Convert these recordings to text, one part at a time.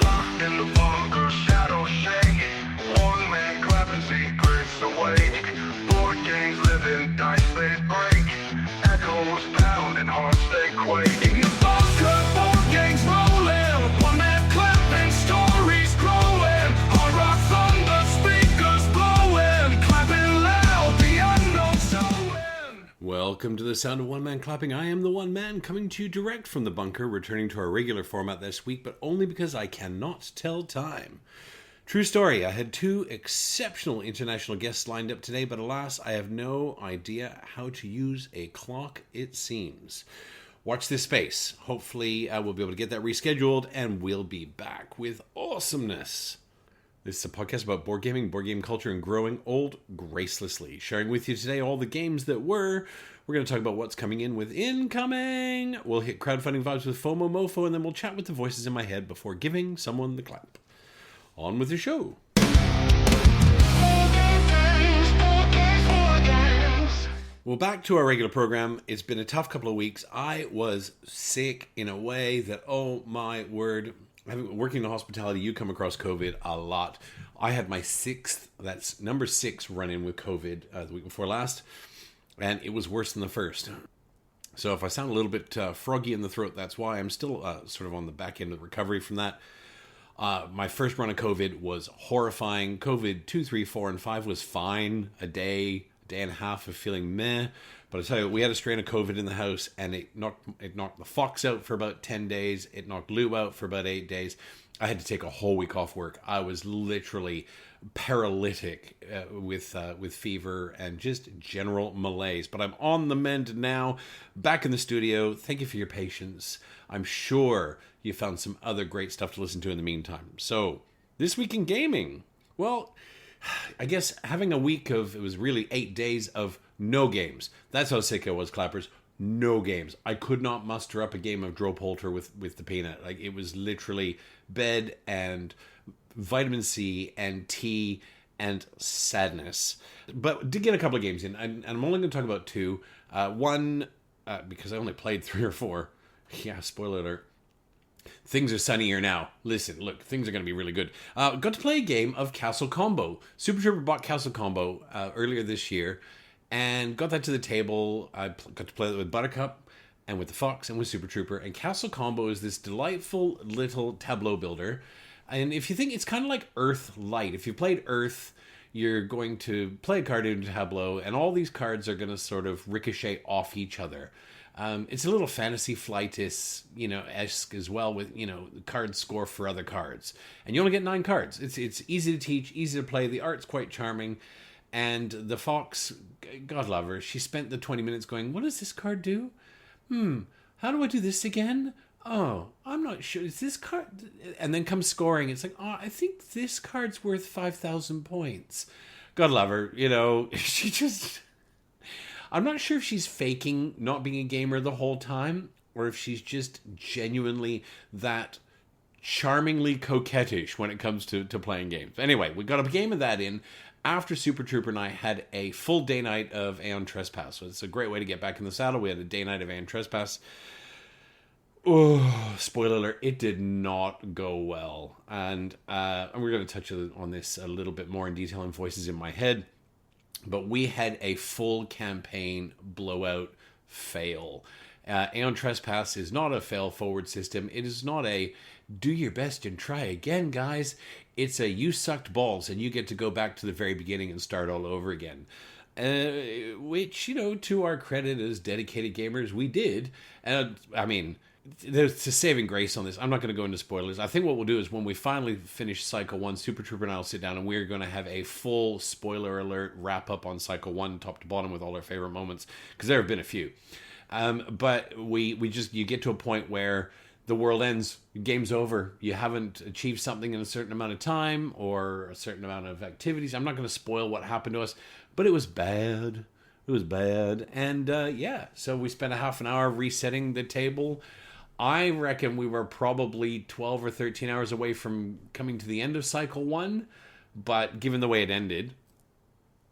Locked in the bunker, shadows shake. One man clapping secrets awake. Board games living, dice they break. Echoes pound and hearts they quake. In the bunker, board games rolling. One man clapping, stories growing. Hard rock thunder, speakers blowing. Clapping loud, the unknown showing. Welcome to the sound of one man clapping. I am the one man coming to you direct from the bunker, returning to our regular format this week, but only because I cannot tell time. True story, I had two exceptional international guests lined up today, but alas, I have no idea how to use a clock, it seems. Watch this space. Hopefully, we'll be able to get that rescheduled, and we'll be back with awesomeness. This is a podcast about board gaming, board game culture, and growing old gracelessly. Sharing with you today all the games that were. We're going to talk about what's coming in with incoming. We'll hit crowdfunding vibes with FOMOMOFO, and then we'll chat with the voices in my head before giving someone the clap. On with the show. Well, back to our regular program. It's been a tough couple of weeks. I was sick in a way that, oh my word, working in hospitality, you come across COVID a lot. I had my number 6 run-in with COVID the week before last, and it was worse than the first. So if I sound a little bit froggy in the throat, that's why. I'm still sort of on the back end of recovery from that. My first run of COVID was horrifying. COVID 2, 3, 4, and 5 was fine. A day and a half of feeling meh. But I tell you, we had a strain of COVID in the house, and it knocked the fox out for about 10 days. It knocked Lou out for about 8 days. I had to take a whole week off work. I was literally paralytic with fever and just general malaise. But I'm on the mend now, back in the studio. Thank you for your patience. I'm sure you found some other great stuff to listen to in the meantime. So, this week in gaming. Well, I guess having a week it was really 8 days of no games. That's how sick I was, clappers. No games. I could not muster up a game of Dropolter with the peanut. Like, it was literally bed and vitamin C and tea and sadness. But did get a couple of games in, and I'm only going to talk about 2. One, because I only played 3 or 4. Yeah, spoiler alert. Things are sunnier now. Listen, look, things are going to be really good. Got to play a game of Castle Combo. Super Trooper bought Castle Combo earlier this year, and got that to the table. I got to play it with Buttercup, and with the Fox, and with Super Trooper. And Castle Combo is this delightful little tableau builder. And if you think, it's kind of like Earth Light. If you played Earth, you're going to play a card into Tableau, and all these cards are going to sort of ricochet off each other. It's a little Fantasy Flightis, esque as well, with, card score for other cards. And you only get 9 cards. It's easy to teach, easy to play. The art's quite charming. And the Fox, God love her, she spent the 20 minutes going, what does this card do? How do I do this again? Oh, I'm not sure. Is this card? And then comes scoring. It's like, I think this card's worth 5,000 points. God love her. She just... I'm not sure if she's faking not being a gamer the whole time, or if she's just genuinely that charmingly coquettish when it comes to playing games. Anyway, we got a game of that in after Super Trooper and I had a full day night of Aeon Trespass. So it's a great way to get back in the saddle. We had a day night of Aeon Trespass. Oh, spoiler alert, it did not go well. And we're going to touch on this a little bit more in detail in Voices in My Head. But we had a full campaign blowout fail. Aeon Trespass is not a fail-forward system. It is not a do your best and try again, guys. It's a you sucked balls and you get to go back to the very beginning and start all over again. Which, to our credit as dedicated gamers, we did. There's a saving grace on this. I'm not going to go into spoilers. I think what we'll do is when we finally finish Cycle 1, Super Trooper and I will sit down and we're going to have a full spoiler alert wrap up on Cycle 1, top to bottom, with all our favorite moments, because there have been a few. But you get to a point where the world ends, game's over. You haven't achieved something in a certain amount of time or a certain amount of activities. I'm not going to spoil what happened to us, but it was bad. It was bad. And so we spent a half an hour resetting the table. I reckon we were probably 12 or 13 hours away from coming to the end of Cycle 1, but given the way it ended,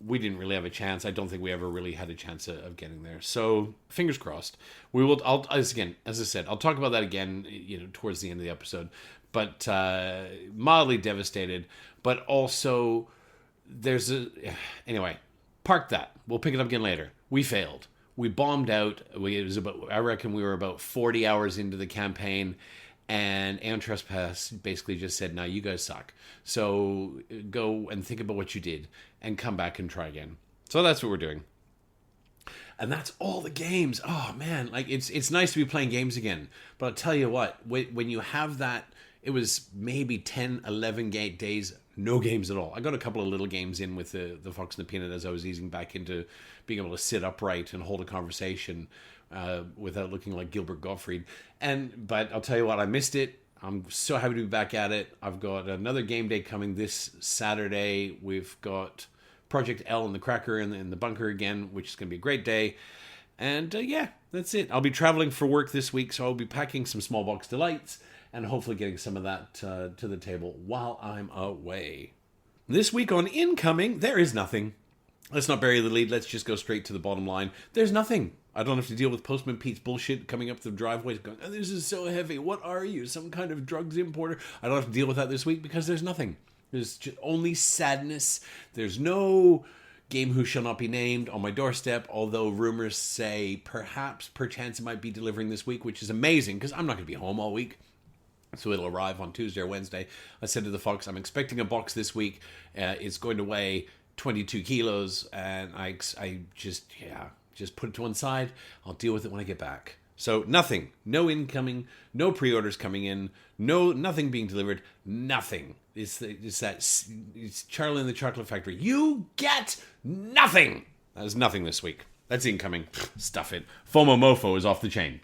we didn't really have a chance. I don't think we ever really had a chance of getting there. So fingers crossed. We will. As I said, I'll talk about that again, towards the end of the episode. But mildly devastated. But also, anyway. Park that. We'll pick it up again later. We failed. We bombed out. I reckon we were about 40 hours into the campaign, and Aeon Trespass basically just said, "Now you guys suck. So go and think about what you did, and come back and try again." So that's what we're doing. And that's all the games. Oh man, like it's nice to be playing games again. But I'll tell you what, when you have that, it was maybe 10, 11 days, no games at all. I got a couple of little games in with the Fox and the Peanut as I was easing back into being able to sit upright and hold a conversation without looking like Gilbert Gottfried. But I'll tell you what, I missed it. I'm so happy to be back at it. I've got another game day coming this Saturday. We've got Project L in the Cracker in the bunker again, which is going to be a great day. And yeah, that's it. I'll be traveling for work this week, so I'll be packing some small box delights and hopefully getting some of that to the table while I'm away. This week on Incoming, there is nothing. Let's not bury the lead. Let's just go straight to the bottom line. There's nothing. I don't have to deal with Postman Pete's bullshit coming up the driveway going, "Oh, this is so heavy. What are you? Some kind of drugs importer?" I don't have to deal with that this week because there's nothing. There's just only sadness. There's no game who shall not be named on my doorstep, although rumors say perchance it might be delivering this week, which is amazing because I'm not going to be home all week. So it'll arrive on Tuesday or Wednesday. I said to the Fox, I'm expecting a box this week. It's going to weigh 22 kilos, and I just put it to one side. I'll deal with it when I get back. So nothing, no incoming, no pre-orders coming in, nothing being delivered, nothing. It's Charlie and the Chocolate Factory. You get nothing. There's nothing this week. That's incoming. Stuff it. FOMOMOFO is off the chain.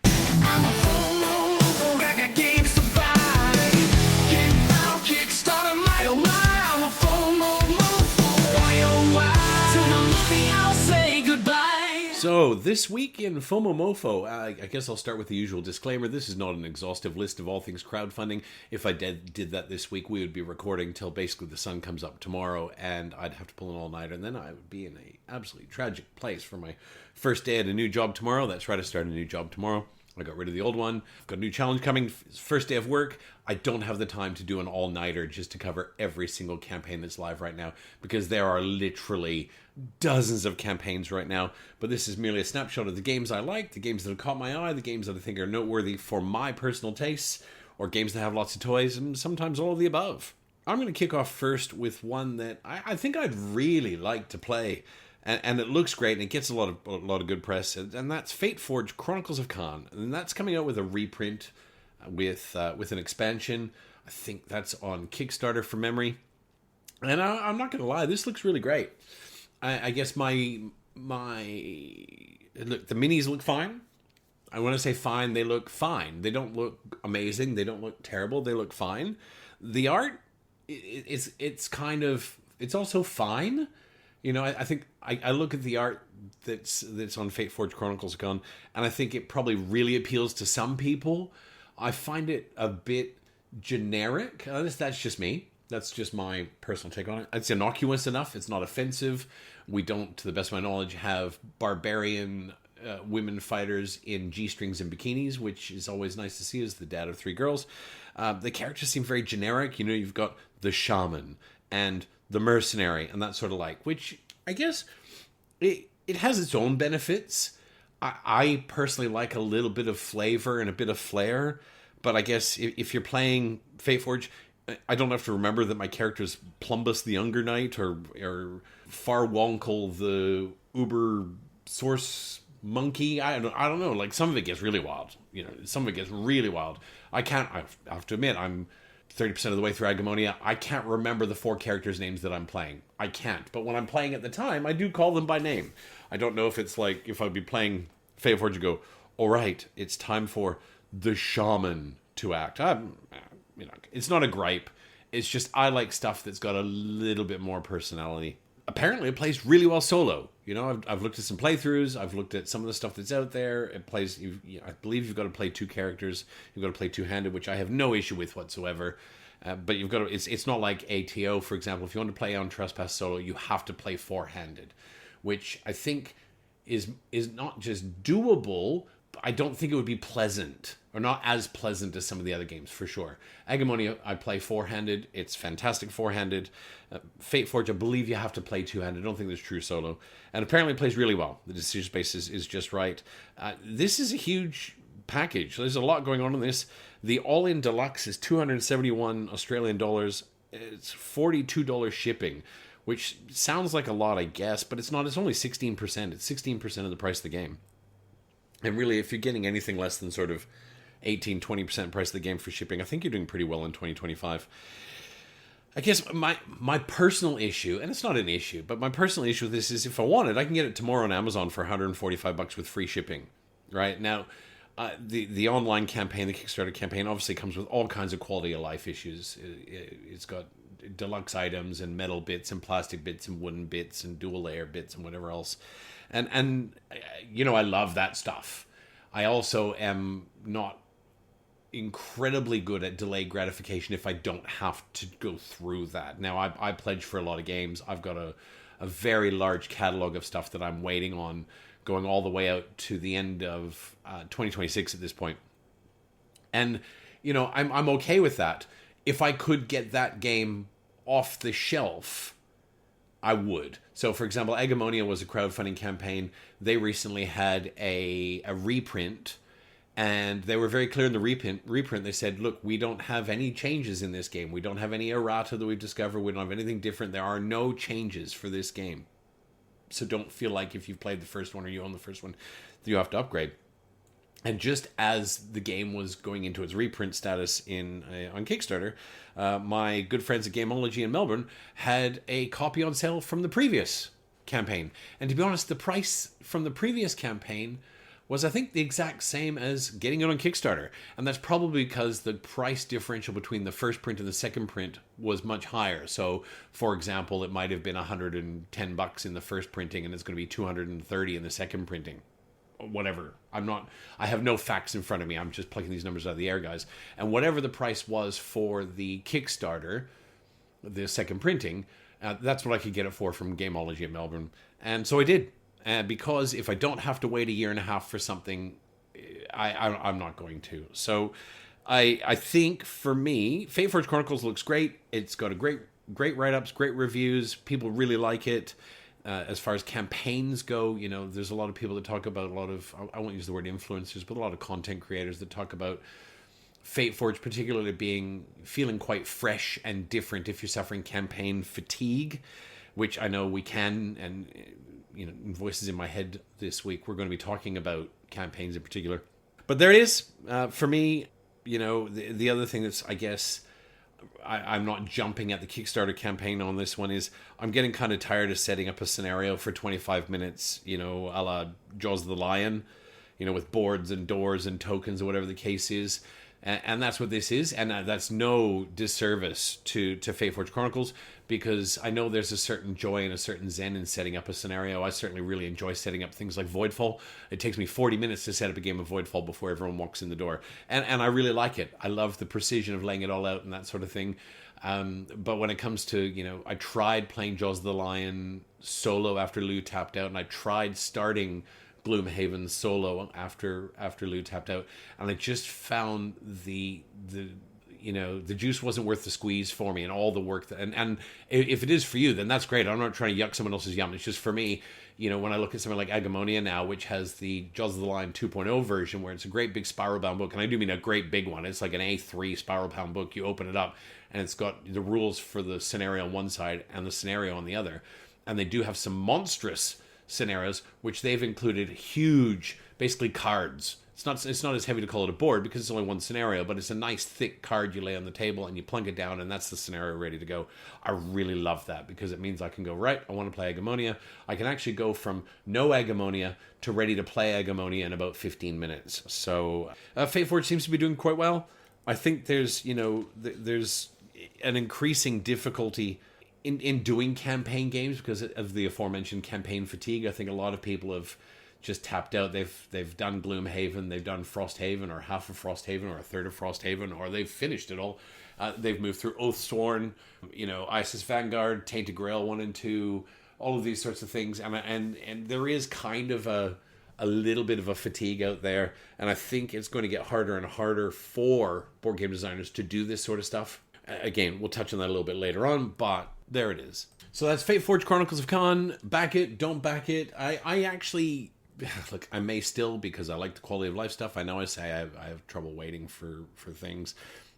So, this week in FOMOMOFO, I guess I'll start with the usual disclaimer. This is not an exhaustive list of all things crowdfunding. If I did that this week, we would be recording till basically the sun comes up tomorrow, and I'd have to pull an all-nighter, and then I would be in a absolutely tragic place for my first day at a new job tomorrow. That's right, I start a new job tomorrow. I got rid of the old one. I've got a new challenge coming. First day of work. I don't have the time to do an all-nighter just to cover every single campaign that's live right now because there are literally dozens of campaigns right now. But this is merely a snapshot of the games I like, the games that have caught my eye, the games that I think are noteworthy for my personal tastes, or games that have lots of toys, and sometimes all of the above. I'm going to kick off first with one that I think I'd really like to play. And it looks great, and it gets a lot of good press, and that's Fate Forge Chronicles of Khan, and that's coming out with a reprint, with an expansion. I think that's on Kickstarter from memory, and I'm not going to lie, this looks really great. I guess look, the minis look fine. I want to say fine. They look fine. They don't look amazing. They don't look terrible. They look fine. The art, it's also fine. I think I look at the art that's on Fate Forge Chronicles of Khan, and I think it probably really appeals to some people. I find it a bit generic. That's just me. That's just my personal take on it. It's innocuous enough. It's not offensive. We don't, to the best of my knowledge, have barbarian women fighters in G-strings and bikinis, which is always nice to see as the dad of 3 girls. The characters seem very generic. You've got the shaman and the mercenary and that sort of which I guess it has its own benefits. I personally like a little bit of flavor and a bit of flair, but I guess if you're playing Fate Forge, I don't have to remember that my character's Plumbus the Younger Knight or Farwonkel the Uber Source Monkey. I don't know. Some of it gets really wild. Some of it gets really wild. I have to admit, I'm 30% of the way through Agamonia. I can't remember the 4 characters' names that I'm playing. I can't. But when I'm playing at the time, I do call them by name. I don't know if it's if I'd be playing Fate Forge, you go, all right, it's time for the shaman to act. It's not a gripe. It's just I like stuff that's got a little bit more personality. Apparently, it plays really well solo. I've looked at some playthroughs. I've looked at some of the stuff that's out there. It plays. I believe you've got to play 2 characters. You've got to play 2-handed, which I have no issue with whatsoever. But you've got to, it's not like ATO, for example. If you want to play on Trespass solo, you have to play four-handed, which I think is not just doable, but I don't think it would be pleasant, or not as pleasant as some of the other games, for sure. Agamonia, I play four-handed. It's fantastic four-handed. Fate Forge, I believe you have to play two-handed. I don't think there's true solo. And apparently it plays really well. The decision space is just right. This is a huge package. There's a lot going on in this. The all-in deluxe is 271 Australian dollars. It's $42 shipping, which sounds like a lot, I guess, but it's not. It's only 16%. It's 16% of the price of the game. And really, if you're getting anything less than sort of 18-20% price of the game for shipping, I think you're doing pretty well in 2025. I guess my personal issue, and it's not an issue, but my personal issue with this is if I want it, I can get it tomorrow on Amazon for $145 with free shipping. Right now, the online campaign, the Kickstarter campaign, obviously comes with all kinds of quality of life issues. It's got deluxe items and metal bits and plastic bits and wooden bits and dual layer bits and whatever else. And you know, I love that stuff. I also am not incredibly good at delayed gratification if I don't have to go through that. Now, I pledge for a lot of games. I've got a very large catalog of stuff that I'm waiting on, going all the way out to the end of 2026 at this point. And, you know, I'm okay with that. If I could get that game off the shelf, I would. So, for example, Agamonia was a crowdfunding campaign. They recently had a reprint, and they were very clear in the reprint. They said, look, we don't have any changes in this game. We don't have any errata that we've discovered. We don't have anything different. There are no changes for this game. So don't feel like if you've played the first one or you own the first one, that you have to upgrade. And just as the game was going into its reprint status on Kickstarter, my good friends at Gameology in Melbourne had a copy on sale from the previous campaign. And to be honest, the price from the previous campaign was, I think, the exact same as getting it on Kickstarter. And that's probably because the price differential between the first print and the second print was much higher. So, for example, it might have been $110 in the first printing, and it's going to be $230 in the second printing. Whatever. I have no facts in front of me. I'm just plucking these numbers out of the air, guys. And whatever the price was for the Kickstarter, the second printing, that's what I could get it for from Gameology at Melbourne. And so I did. Because if I don't have to wait a year and a half for something, I'm not going to. So I think for me, Fate Forge Chronicles looks great. It's got a great write-ups, great reviews. People really like it. As far as campaigns go, you know, there's a lot of people that talk about I won't use the word influencers, but a lot of content creators that talk about Fate Forge particularly feeling quite fresh and different if you're suffering campaign fatigue, which I know we can, and you know, in Voices in My Head this week, we're going to be talking about campaigns in particular. But there it is. For me, you know, the other thing that's, I guess, I'm not jumping at the Kickstarter campaign on this one is I'm getting kind of tired of setting up a scenario for 25 minutes, you know, a la Jaws of the Lion, you know, with boards and doors and tokens or whatever the case is. And that's what this is. And that's no disservice to Fate Forge Chronicles, because I know there's a certain joy and a certain zen in setting up a scenario. I certainly really enjoy setting up things like Voidfall. It takes me 40 minutes to set up a game of Voidfall before everyone walks in the door. And I really like it. I love the precision of laying it all out and that sort of thing. But when it comes to, you know, I tried playing Jaws of the Lion solo after Lou tapped out, and I tried starting Gloomhaven solo after Lou tapped out, and I just found the juice wasn't worth the squeeze for me, and all the work and if it is for you, then that's great. I'm not trying to yuck someone else's yum. It's just for me, you know, when I look at something like Agamonia now, which has the Jaws of the Lion 2.0 version, where it's a great big spiral bound book, and I do mean a great big one. It's like an A3 spiral bound book. You open it up, and it's got the rules for the scenario on one side and the scenario on the other, and they do have some monstrous scenarios, which they've included huge, basically cards. It's not as heavy to call it a board because it's only one scenario, but it's a nice thick card you lay on the table and you plunk it down, and that's the scenario ready to go. I really love that because it means I can go, right, I want to play Agamonia. I can actually go from no Agamonia to ready to play Agamonia in about 15 minutes. So Fate Forge seems to be doing quite well. I think there's an increasing difficulty in doing campaign games because of the aforementioned campaign fatigue. I think a lot of people have just tapped out. They've done Gloomhaven, they've done Frosthaven, or half of Frosthaven, or a third of Frosthaven, or they've finished it all. They've moved through Oathsworn, Isis Vanguard, Tainted Grail 1 and 2, all of these sorts of things, and there is kind of a little bit of a fatigue out there, and I think it's going to get harder and harder for board game designers to do this sort of stuff. Again, we'll touch on that a little bit later on, but there it is. So that's Fate Forge Chronicles of Khan. Back it, don't back it. I actually, look, I may still, because I like the quality of life stuff. I know I say I have trouble waiting for things.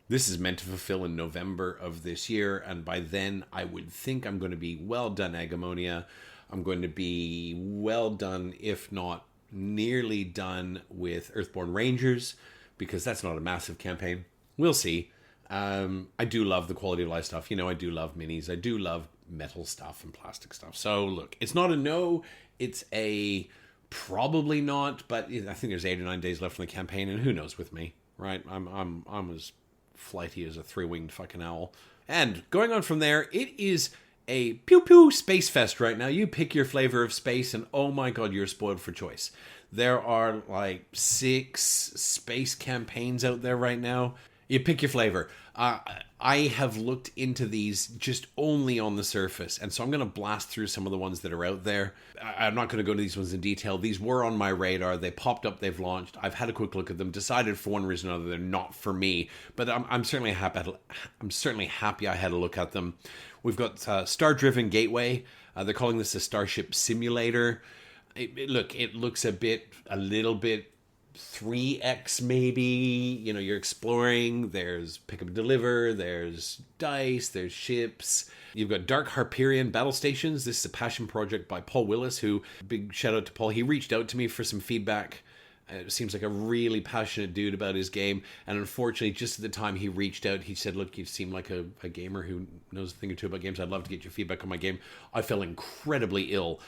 This is meant to fulfill in November of this year, and by then I would think I'm going to be well done Agamonia. I'm going to be well done, if not nearly done, with Earthborn Rangers, because that's not a massive campaign. We'll see. I do love the quality of life stuff. I do love minis. I do love metal stuff and plastic stuff. So look, it's not a no. It's a probably not, but I think there's 8 or 9 days left in the campaign, and who knows with me, right? I'm as flighty as a 3-winged fucking owl. And going on from there, it is a pew-pew space fest right now. You pick your flavor of space, and oh my god, you're spoiled for choice. There are like 6 space campaigns out there right now. You pick your flavor. I have looked into these just only on the surface, and so I'm going to blast through some of the ones that are out there. I'm not going to go into these ones in detail. These were on my radar. They popped up. They've launched. I've had a quick look at them. Decided for one reason or another they're not for me. But I'm certainly happy. I'm certainly happy I had a look at them. We've got Star Driven Gateway. They're calling this a Starship Simulator. It looks a little bit 3x maybe. You're exploring. There's pick up and deliver. There's dice. There's ships. You've got Dark Harperian Battle Stations. This is a passion project by Paul Willis, who, big shout out to Paul. He reached out to me for some feedback. It seems like a really passionate dude about his game, and unfortunately, just at the time he reached out, he said, look, you seem like a gamer who knows a thing or two about games. I'd love to get your feedback on my game. I fell incredibly ill.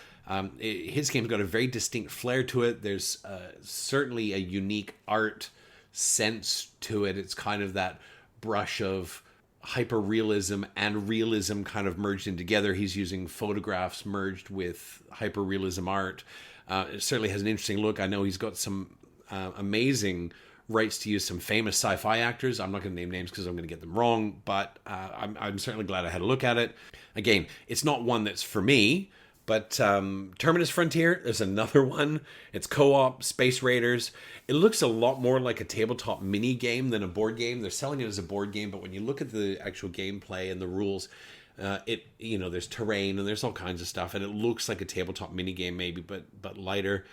His game's got a very distinct flair to it. There's certainly a unique art sense to it. It's kind of that brush of hyper-realism and realism kind of merged in together. He's using photographs merged with hyper-realism art. It certainly has an interesting look. I know he's got some amazing rights to use some famous sci-fi actors. I'm not going to name names because I'm going to get them wrong, but I'm certainly glad I had a look at it. Again, it's not one that's for me, but Terminus Frontier, there's another one. It's co-op, Space Raiders. It looks a lot more like a tabletop mini game than a board game. They're selling it as a board game, but when you look at the actual gameplay and the rules, there's terrain and there's all kinds of stuff, and it looks like a tabletop mini game maybe, but lighter.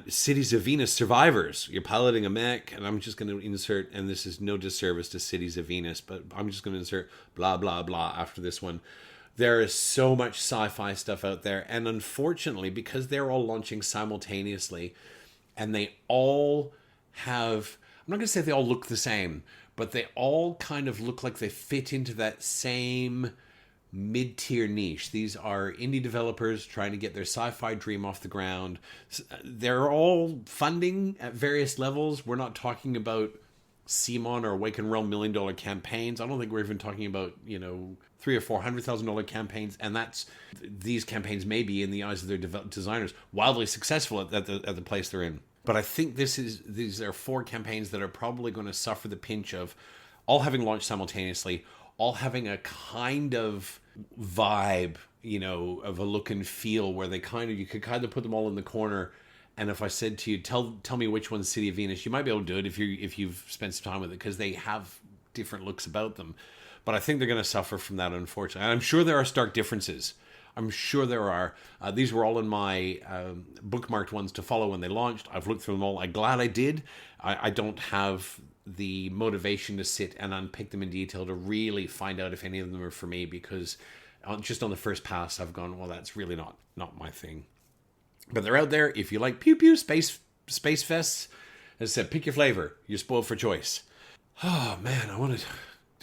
Cities of Venus Survivors. You're piloting a mech, and I'm just going to insert, and this is no disservice to Cities of Venus, but I'm just going to insert blah blah blah after this one. There is so much sci-fi stuff out there, and unfortunately, because they're all launching simultaneously, and they all have, I'm not going to say they all look the same, but they all kind of look like they fit into that same mid-tier niche. These are indie developers trying to get their sci-fi dream off the ground. They're all funding at various levels. We're not talking about CMON or Awaken Realm $1 million campaigns. I don't think we're even talking about, $300,000 or $400,000 campaigns, and these campaigns may be, in the eyes of their designers, wildly successful at the place they're in. But I think these are 4 campaigns that are probably going to suffer the pinch of all having launched simultaneously, all having a kind of vibe, of a look and feel where you could kind of put them all in the corner. And if I said to you, tell me which one's City of Venus, you might be able to do it if you've spent some time with it, because they have different looks about them. But I think they're going to suffer from that, unfortunately. And I'm sure there are stark differences. I'm sure there are. These were all in my bookmarked ones to follow when they launched. I've looked through them all. I'm glad I did. I don't have the motivation to sit and unpick them in detail to really find out if any of them are for me, because just on the first pass, I've gone, well, that's really not my thing. But they're out there. If you like pew pew space fests, as I said, pick your flavor. You're spoiled for choice. Oh man,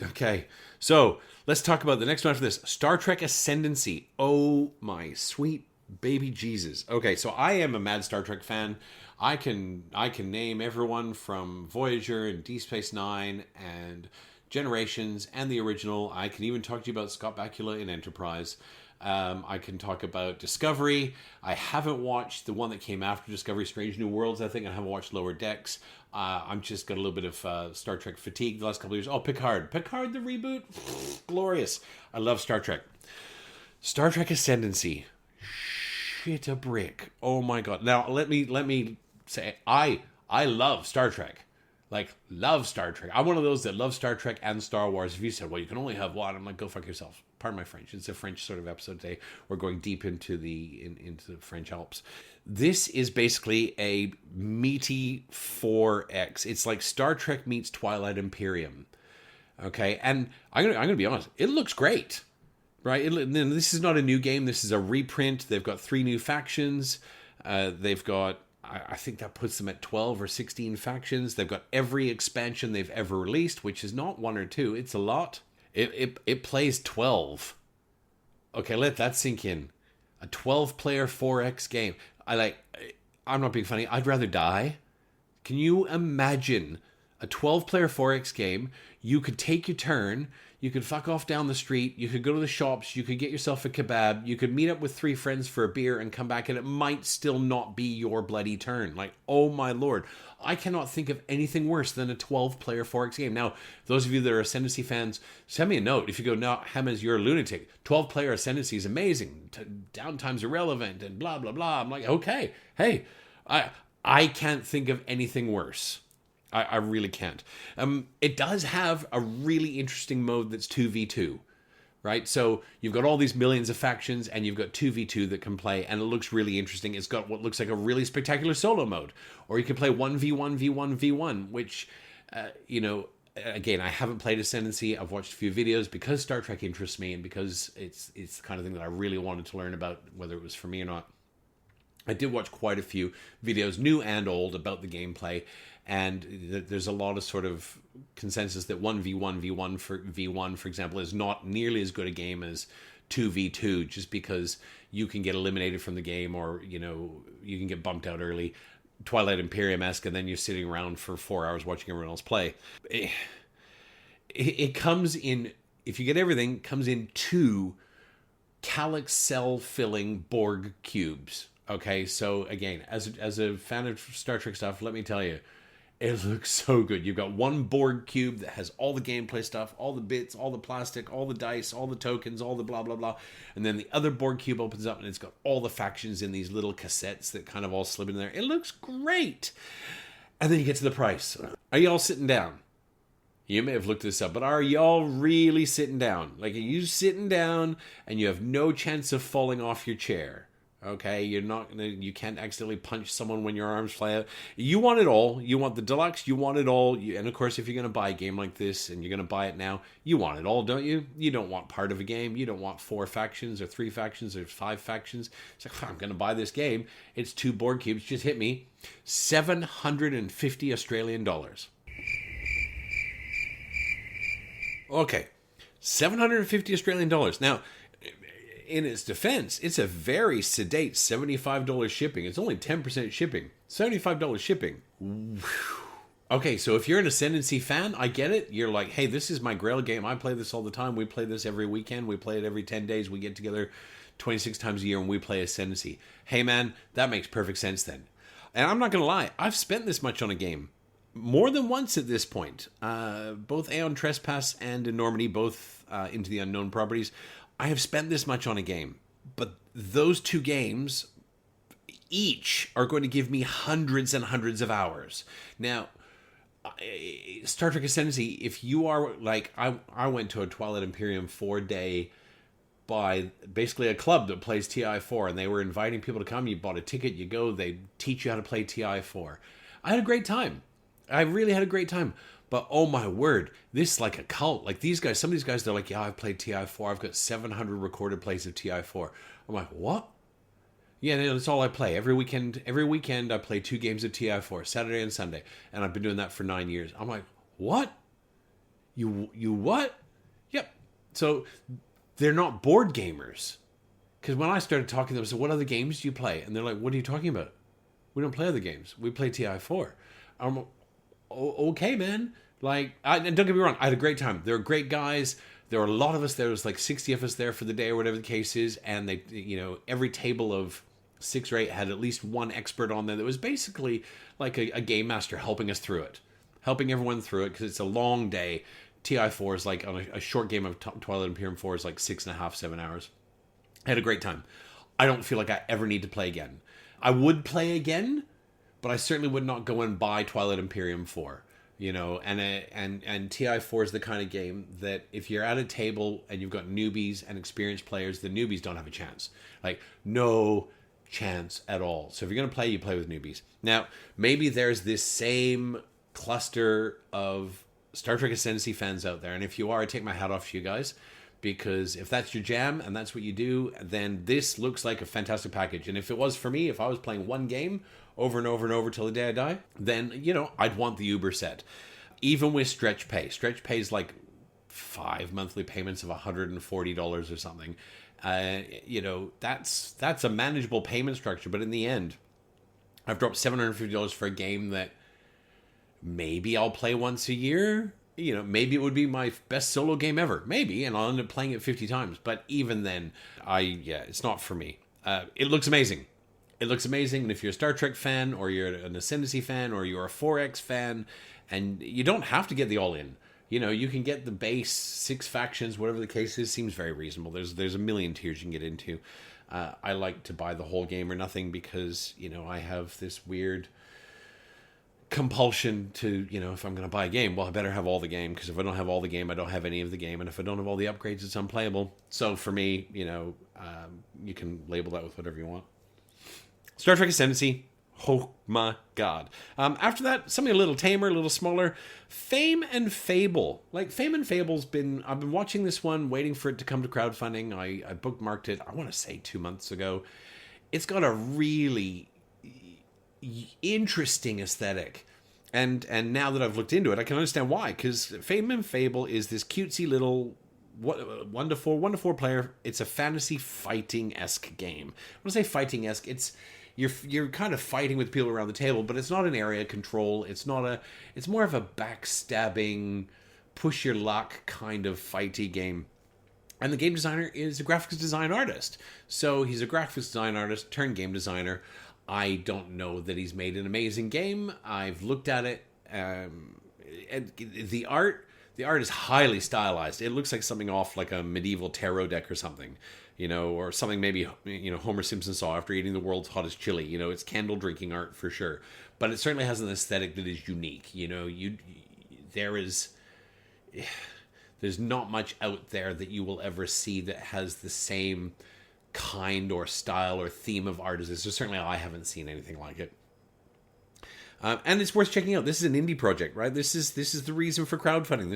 okay. So let's talk about the next one after this. Star Trek Ascendancy. Oh my sweet baby Jesus. Okay, so I am a mad Star Trek fan. I can name everyone from Voyager and Deep Space Nine and Generations and the original. I can even talk to you about Scott Bakula in Enterprise. I can talk about Discovery. I haven't watched the one that came after Discovery, Strange New Worlds, I think. I haven't watched Lower Decks. I'm just got a little bit of Star Trek fatigue the last couple of years. Oh, Picard. Picard, the reboot? Glorious. I love Star Trek. Star Trek Ascendancy. Shit a brick. Oh my god. Now, let me say, I love Star Trek. Like, love Star Trek. I'm one of those that love Star Trek and Star Wars. If you said, well, you can only have one, I'm like, go fuck yourself. Pardon my French. It's a French sort of episode today. We're going deep into the French Alps. This is basically a meaty 4X. It's like Star Trek meets Twilight Imperium. Okay? And I'm gonna be honest. It looks great. Right? This is not a new game. This is a reprint. They've got 3 new factions. They've got... I think that puts them at 12 or 16 factions. They've got every expansion they've ever released, which is not 1 or 2. It's a lot. It plays 12. Okay, let that sink in. A 12-player 4X game. I'm not being funny. I'd rather die. Can you imagine a 12-player 4X game? You could take your turn. You could fuck off down the street. You could go to the shops. You could get yourself a kebab. You could meet up with 3 friends for a beer and come back, and it might still not be your bloody turn. Like, oh my lord. I cannot think of anything worse than a 12-player 4X game. Now, those of you that are Ascendancy fans, send me a note. If you go, no, Hammers, you're a lunatic. 12-player Ascendancy is amazing. Downtime's irrelevant and blah, blah, blah. I'm like, okay. Hey, I can't think of anything worse. I really can't. It does have a really interesting mode that's 2v2, right? So you've got all these millions of factions, and you've got 2v2 that can play, and it looks really interesting. It's got what looks like a really spectacular solo mode. Or you can play 1v1, v1, v1, which, again, I haven't played Ascendancy. I've watched a few videos because Star Trek interests me, and because it's the kind of thing that I really wanted to learn about, whether it was for me or not. I did watch quite a few videos, new and old, about the gameplay, and there's a lot of sort of consensus that 1v1, v1, for example, is not nearly as good a game as 2v2, just because you can get eliminated from the game, or, you can get bumped out early, Twilight Imperium-esque, and then you're sitting around for 4 hours watching everyone else play. It comes in, if you get everything, it comes in 2 calyx cell-filling Borg cubes. Okay, so again, as a fan of Star Trek stuff, let me tell you, it looks so good. You've got 1 Borg cube that has all the gameplay stuff, all the bits, all the plastic, all the dice, all the tokens, all the blah, blah, blah. And then the other Borg cube opens up, and it's got all the factions in these little cassettes that kind of all slip in there. It looks great. And then you get to the price. Are y'all sitting down? You may have looked this up, but are y'all really sitting down? Like, are you sitting down and you have no chance of falling off your chair? Okay, you can't accidentally punch someone when your arms fly out. You want it all. You want the deluxe. You want it all. And of course, if you're going to buy a game like this and you're going to buy it now, you want it all, don't you? You don't want part of a game. You don't want 4 factions or 3 factions or 5 factions. It's like, I'm going to buy this game. It's 2 board cubes. Just hit me. 750 Australian dollars. Okay, 750 Australian dollars. Now, in its defense, it's a very sedate $75 shipping. It's only 10% shipping. $75 shipping. Okay, so if you're an Ascendancy fan, I get it. You're like, hey, this is my Grail game. I play this all the time. We play this every weekend. We play it every 10 days. We get together 26 times a year and we play Ascendancy. Hey, man, that makes perfect sense then. And I'm not going to lie. I've spent this much on a game. More than once at this point. Both Aeon Trespass and in Normandy, both Into the Unknown properties. I have spent this much on a game, but those 2 games each are going to give me hundreds and hundreds of hours. Now, Star Trek Ascendancy, if you are like, I went to a Twilight Imperium 4-day by basically a club that plays TI4, and they were inviting people to come. You bought a ticket, you go, they teach you how to play TI4. I had a great time. I really had a great time. But oh my word, this is like a cult. Like these guys, some of these guys, they're like, yeah, I've played TI4. I've got 700 recorded plays of TI4. I'm like, what? Yeah, that's all I play. Every weekend I play 2 games of TI4, Saturday and Sunday. And I've been doing that for 9 years. I'm like, what? You what? Yep. So they're not board gamers. Because when I started talking to them, I said, what other games do you play? And they're like, what are you talking about? We don't play other games. We play TI4. I'm okay, man. Like, and don't get me wrong, I had a great time. They're great guys. There were a lot of us. There was like 60 of us there for the day or whatever the case is. And they, every table of 6 or 8 had at least one expert on there that was basically like a game master helping us through it, helping everyone through it, because it's a long day. TI4 is like, on a short game of Twilight Imperium 4 is like 6.5, 7 hours. I had a great time. I don't feel like I ever need to play again. I would play again, but I certainly would not go and buy Twilight Imperium 4. And TI4 is the kind of game that if you're at a table and you've got newbies and experienced players, the newbies don't have a chance. Like, no chance at all. So if you're going to play, you play with newbies. Now, maybe there's this same cluster of Star Trek Ascendancy fans out there, and if you are, I take my hat off to you guys, because if that's your jam and that's what you do, then this looks like a fantastic package. And if it was for me, if I was playing one game over and over and over till the day I die, then, I'd want the Uber set. Even with stretch pay. Stretch pay is like 5 monthly payments of $140 or something. That's a manageable payment structure. But in the end, I've dropped $750 for a game that maybe I'll play once a year. Maybe it would be my best solo game ever. Maybe, and I'll end up playing it 50 times. But even then, it's not for me. It looks amazing. It looks amazing, and if you're a Star Trek fan, or you're an Ascendancy fan, or you're a 4X fan, and you don't have to get the all-in. You can get the base 6 factions, whatever the case is, seems very reasonable. There's a million tiers you can get into. I like to buy the whole game or nothing because, I have this weird compulsion to, if I'm going to buy a game, well, I better have all the game, because if I don't have all the game, I don't have any of the game, and if I don't have all the upgrades, it's unplayable. So for me, you can label that with whatever you want. Star Trek Ascendancy. Oh my god. After that, something a little tamer, a little smaller. Fame and Fable. Like, Fame and Fable's I've been watching this one, waiting for it to come to crowdfunding. I bookmarked it, I want to say 2 months ago. It's got a really interesting aesthetic. And now that I've looked into it, I can understand why. Because Fame and Fable is this cutesy little 1 to 4 player. It's a fantasy fighting-esque game. When I say fighting-esque, you're kind of fighting with people around the table, but it's not an area control. It's more of a backstabbing, push your luck kind of fighty game. And the game designer is a graphics design artist. So he's a graphics design artist turned game designer. I don't know that he's made an amazing game. I've looked at it. And the art is highly stylized. It looks like something off like a medieval tarot deck or something. Or something maybe, Homer Simpson saw after eating the world's hottest chili. It's candle drinking art for sure. But it certainly has an aesthetic that is unique. There's not much out there that you will ever see that has the same kind or style or theme of art as this. So certainly I haven't seen anything like it. And it's worth checking out. This is an indie project, right? This is the reason for crowdfunding.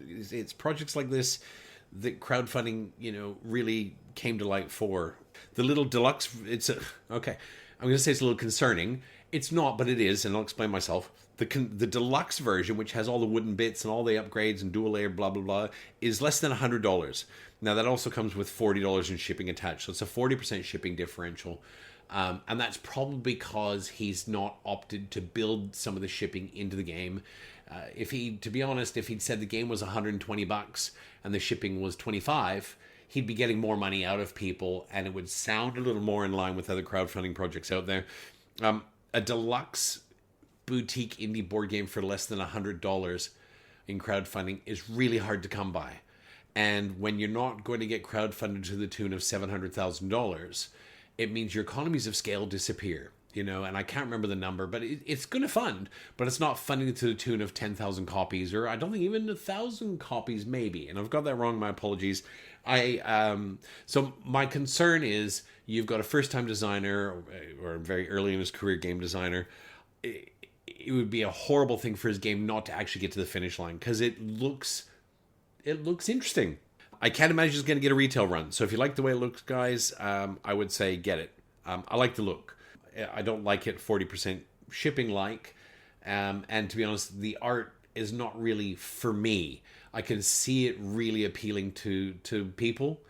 It's projects like this that crowdfunding, really came to light for. The little deluxe, okay, I'm going to say it's a little concerning. It's not, but it is, and I'll explain myself. The deluxe version, which has all the wooden bits and all the upgrades and dual layer, blah, blah, blah, is less than $100. Now, that also comes with $40 in shipping attached, so it's a 40% shipping differential. And that's probably because he's not opted to build some of the shipping into the game. To be honest, if he'd said the game was $120 and the shipping was $25, he'd be getting more money out of people, and it would sound a little more in line with other crowdfunding projects out there. A deluxe boutique indie board game for less than $100 in crowdfunding is really hard to come by. And when you're not going to get crowdfunded to the tune of $700,000, it means your economies of scale disappear. And I can't remember the number, but it's going to fund, but it's not funding to the tune of 10,000 copies, or I don't think even 1,000 copies maybe. And I've got that wrong, my apologies. So my concern is you've got a first-time designer or very early in his career game designer. It would be a horrible thing for his game not to actually get to the finish line, because it looks interesting. I can't imagine it's going to get a retail run. So if you like the way it looks, guys, I would say get it. I like the look. I don't like it 40% shipping like. And to be honest, the art is not really for me. I can see it really appealing to people.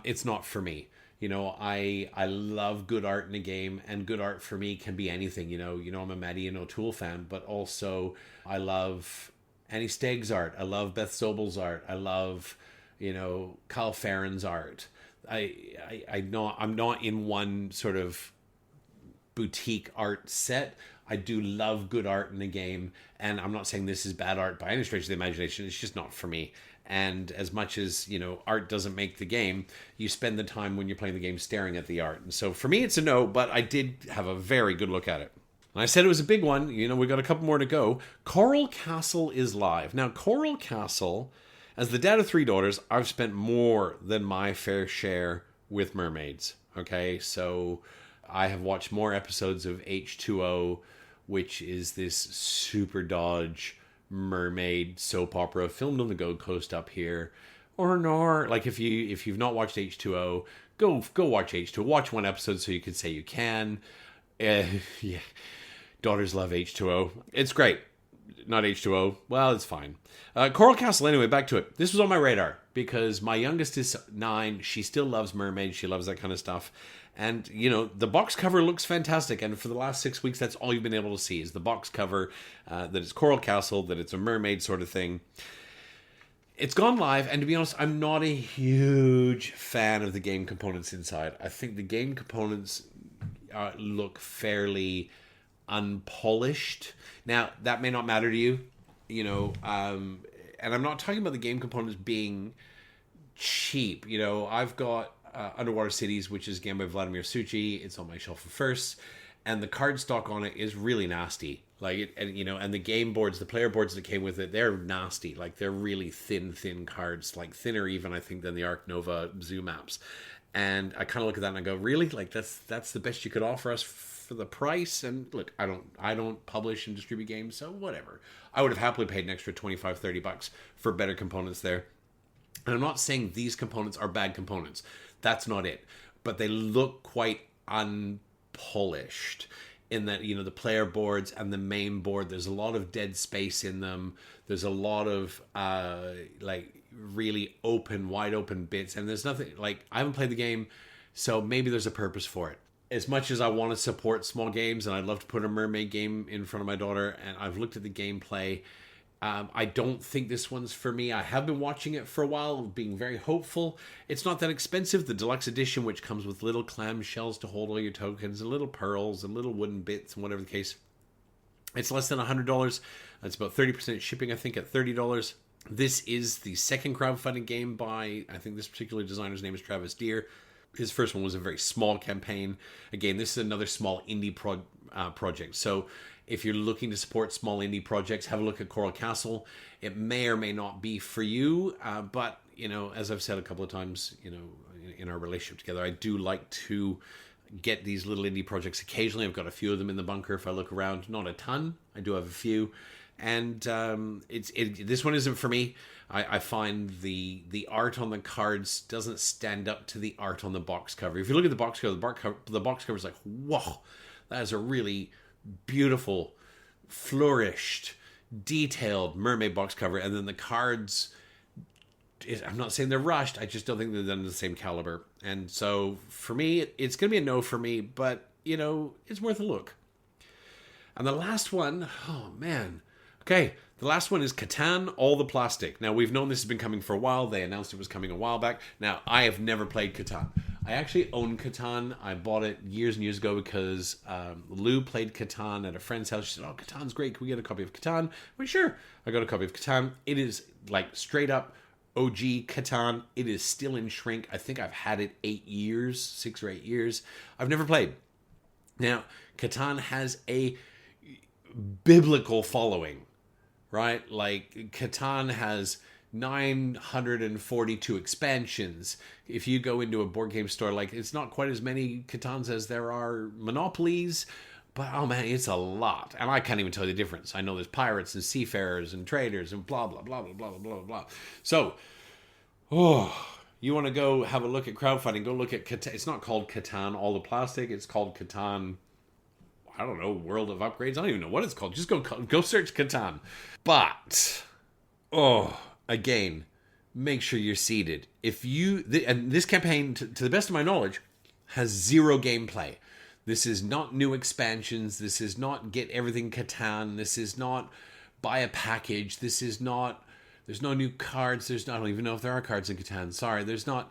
It's not for me. I love good art in a game, and good art for me can be anything. I'm a Maddie and O'Toole fan, but also I love Annie Stegg's art. I love Beth Sobel's art. I love Kyle Farron's art. I'm not in one sort of boutique art set. I do love good art in a game, and I'm not saying this is bad art by any stretch of the imagination. It's just not for me. And as much as, art doesn't make the game, you spend the time when you're playing the game staring at the art. And so for me, it's a no, but I did have a very good look at it. And I said it was a big one. We got a couple more to go. Coral Castle is live. Now, Coral Castle, as the dad of 3 daughters, I've spent more than my fair share with mermaids. Okay, so I have watched more episodes of H2O, which is this super dodge mermaid soap opera filmed on the Gold Coast up here. Or like if you've not watched H2O, go watch H2O. Watch one episode so you can say you can. Yeah, daughters love H2O. It's great. Not H2O. Well, it's fine. Coral Castle, anyway, back to it. This was on my radar because my youngest is 9. She still loves mermaids. She loves that kind of stuff. And, the box cover looks fantastic. And for the last 6 weeks, that's all you've been able to see is the box cover, that it's Coral Castle, that it's a mermaid sort of thing. It's gone live, and to be honest, I'm not a huge fan of the game components inside. I think the game components look fairly unpolished. Now, that may not matter to you, and I'm not talking about the game components being cheap. I've got Underwater Cities, which is a game by Vladimir Suchi. It's on my shelf of firsts, and the card stock on it is really nasty. And the game boards, the player boards that came with it, they're nasty. Like, they're really thin cards, like thinner even, I think, than the Arc Nova Zoo maps. And I kind of look at that and I go, really? Like, that's the best you could offer us for the price? And look, I don't publish and distribute games, so whatever. I would have happily paid an extra $25-30 for better components there. And I'm not saying these components are bad components. That's not it. But they look quite unpolished in that, the player boards and the main board, there's a lot of dead space in them. There's a lot of, really wide open bits. And there's nothing, I haven't played the game, so maybe there's a purpose for it. As much as I want to support small games, and I'd love to put a mermaid game in front of my daughter, and I've looked at the gameplay, I don't think this one's for me. I have been watching it for a while, being very hopeful. It's not that expensive. The deluxe edition, which comes with little clam shells to hold all your tokens, and little pearls, and little wooden bits, and whatever the case, it's less than $100. It's about 30% shipping, I think, at $30. This is the second crowdfunding game by, I think this particular designer's name is Travis Deer. His first one was a very small campaign. Again, this is another small indie project. So if you're looking to support small indie projects, have a look at Coral Castle. It may or may not be for you, but, as I've said a couple of times, in our relationship together, I do like to get these little indie projects occasionally. I've got a few of them in the bunker if I look around. Not a ton. I do have a few. And this one isn't for me. I find the art on the cards doesn't stand up to the art on the box cover. If you look at the box cover, the box cover is like, whoa, that is a really beautiful, flourished, detailed mermaid box cover. And then the cards, I'm not saying they're rushed. I just don't think they're done to the same caliber. And so for me, it's going to be a no for me, but, it's worth a look. And the last one, oh man. Okay, the last one is Catan, All the Plastic. Now, we've known this has been coming for a while. They announced it was coming a while back. Now, I have never played Catan. I actually own Catan. I bought it years and years ago because Lou played Catan at a friend's house. She said, oh, Catan's great. Can we get a copy of Catan? Well, sure. I got a copy of Catan. It is straight up OG Catan. It is still in shrink. I think I've had it 6 or 8 years. I've never played. Now, Catan has a biblical following. Right? Catan has 942 expansions. If you go into a board game store, it's not quite as many Catans as there are Monopolies, but oh man, it's a lot. And I can't even tell you the difference. I know there's pirates and seafarers and traders and blah, blah, blah, blah, blah, blah, blah. So, you want to go have a look at crowdfunding, go look at Catan. It's not called Catan, All the Plastic. It's called Catan, I don't know, World of Upgrades. I don't even know what it's called. Just go search Catan. But, again, make sure you're seated. And this campaign, to the best of my knowledge, has zero gameplay. This is not new expansions. This is not get everything Catan. This is not buy a package. This is not There's no new cards. I don't even know if there are cards in Catan. Sorry, there's no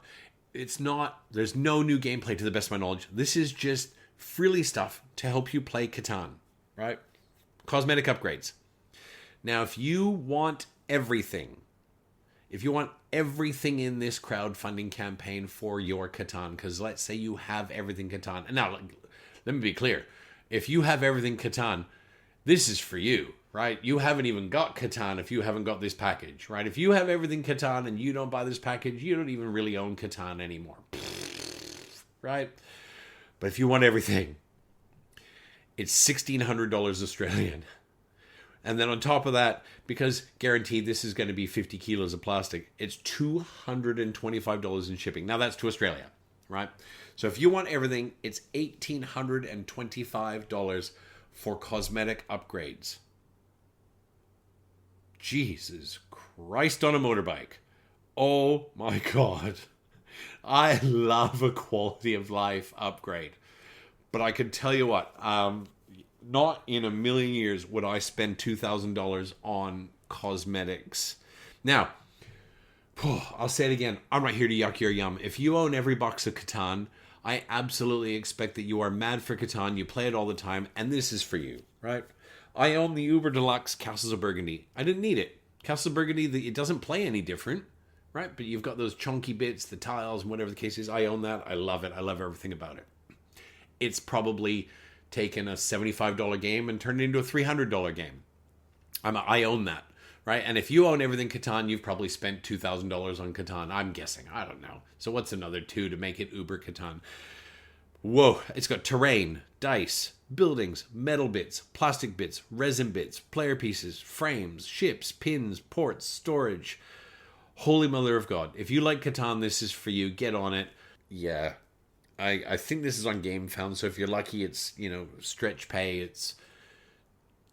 new gameplay to the best of my knowledge. This is just frilly stuff to help you play Catan, right? Cosmetic upgrades. Now, if you want everything in this crowdfunding campaign for your Catan, because let's say you have everything Catan. And now, let me be clear. If you have everything Catan, this is for you, right? You haven't even got Catan if you haven't got this package, right? If you have everything Catan and you don't buy this package, you don't even really own Catan anymore, right? But if you want everything, it's $1,600 Australian. And then on top of that, because guaranteed this is going to be 50 kilos of plastic, it's $225 in shipping. Now that's to Australia, right? So if you want everything, it's $1,825 for cosmetic upgrades. Jesus Christ on a motorbike. Oh my God. I love a quality of life upgrade. But I can tell you what, not in a million years would I spend $2,000 on cosmetics. Now, I'll say it again. I'm not here to yuck your yum. If you own every box of Catan, I absolutely expect that you are mad for Catan. You play it all the time, and this is for you, right? I own the Uber Deluxe Castles of Burgundy. I didn't need it. Castles of Burgundy, it doesn't play any different, right? But you've got those chunky bits, the tiles, and whatever the case is. I own that. I love it. I love everything about it. It's probably taken a $75 game and turned it into a $300 game. I own that, right? And if you own everything Catan, you've probably spent $2,000 on Catan. I'm guessing. I don't know. So what's another two to make it Uber Catan? Whoa. It's got terrain, dice, buildings, metal bits, plastic bits, resin bits, player pieces, frames, ships, pins, ports, storage. Holy mother of God. If you like Catan, this is for you. Get on it. Yeah. I think this is on GameFound, so if you're lucky, it's, stretch pay. It's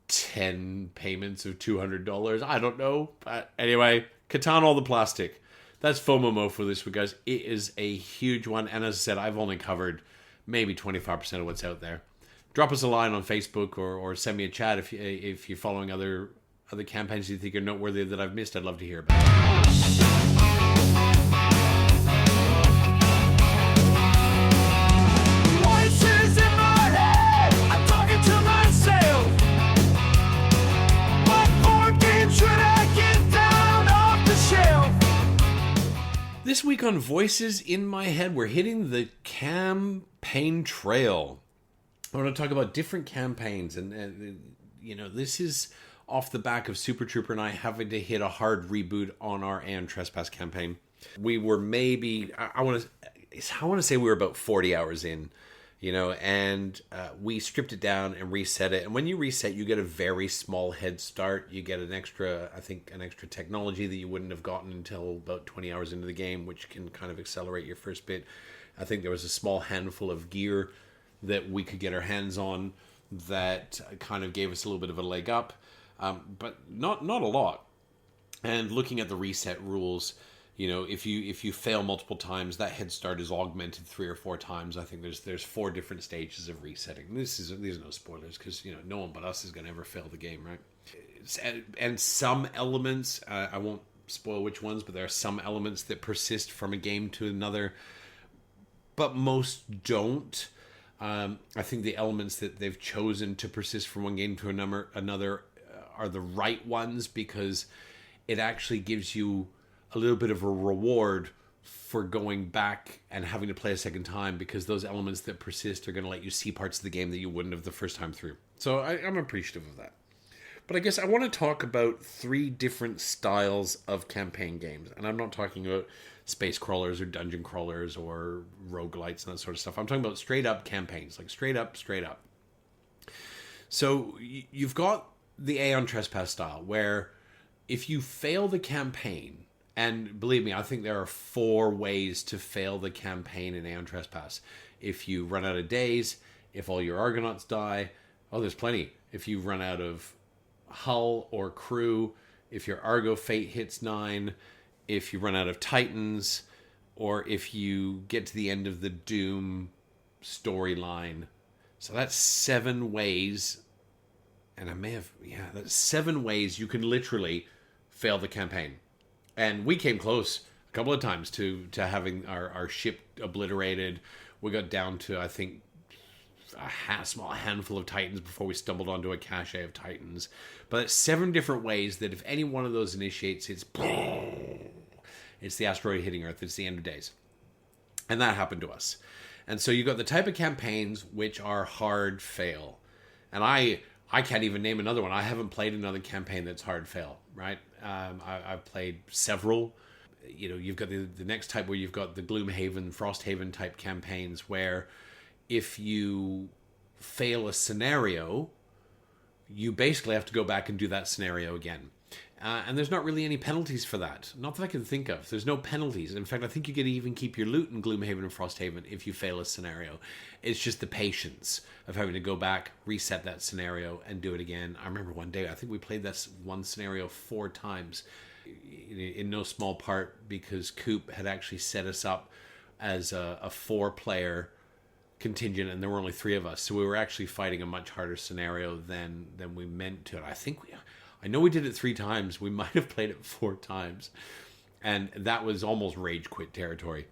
10 payments of $200. I don't know. But anyway, Catan all the plastic. That's FOMOMOFO this week, guys. It is a huge one. And as I said, I've only covered maybe 25% of what's out there. Drop us a line on Facebook or send me a chat if you're following other campaigns you think are noteworthy that I've missed. I'd love to hear about it. This week on Voices in My Head, we're hitting the campaign trail. I want to talk about different campaigns, and this is off the back of Super Trooper and I having to hit a hard reboot on our Aeon Trespass campaign. We were maybe, I want to say we were about 40 hours in, and we stripped it down and reset it. And when you reset, you get a very small head start. You get an extra technology that you wouldn't have gotten until about 20 hours into the game, which can kind of accelerate your first bit. I think there was a small handful of gear that we could get our hands on that kind of gave us a little bit of a leg up, but not a lot. And looking at the reset rules, if you fail multiple times, that head start is augmented 3 or 4 times. I think there's 4 different stages of resetting. These are no spoilers because no one but us is going to ever fail the game, right? And some elements, I won't spoil which ones, but there are some elements that persist from a game to another, but most don't. I think the elements that they've chosen to persist from one game to another are the right ones, because it actually gives you a little bit of a reward for going back and having to play a second time, because those elements that persist are going to let you see parts of the game that you wouldn't have the first time through. So I'm appreciative of that. But I guess I want to talk about 3 different styles of campaign games. And I'm not talking about space crawlers or dungeon crawlers or roguelites and that sort of stuff. I'm talking about straight up campaigns, like straight up. So you've got the Aeon Trespass style, where if you fail the campaign, and believe me, I think there are 4 ways to fail the campaign in Aeon Trespass. If you run out of days, if all your Argonauts die, there's plenty. If you run out of hull or crew, if your Argo fate hits 9, if you run out of Titans, or if you get to the end of the Doom storyline. So that's 7 ways, and that's 7 ways you can literally fail the campaign. And we came close a couple of times to having our ship obliterated. We got down to, I think, a small handful of Titans before we stumbled onto a cache of Titans. But it's 7 different ways that if any one of those initiates, it's the asteroid hitting Earth. It's the end of days. And that happened to us. And so you've got the type of campaigns which are hard fail. And I can't even name another one. I haven't played another campaign that's hard fail, right? I've played several. You know, you've got the next type where you've got the Gloomhaven, Frosthaven type campaigns where if you fail a scenario, you basically have to go back and do that scenario again. And there's not really any penalties for that. Not that I can think of. There's no penalties. In fact, I think you get to even keep your loot in Gloomhaven and Frosthaven if you fail a scenario. It's just the patience of having to go back, reset that scenario, and do it again. I remember one day, I think we played this one scenario 4 times, in no small part because Coop had actually set us up as a 4-player contingent, and there were only 3 of us. So we were actually fighting a much harder scenario than we meant to. I know we did it 3 times. We might have played it 4 times. And that was almost rage quit territory.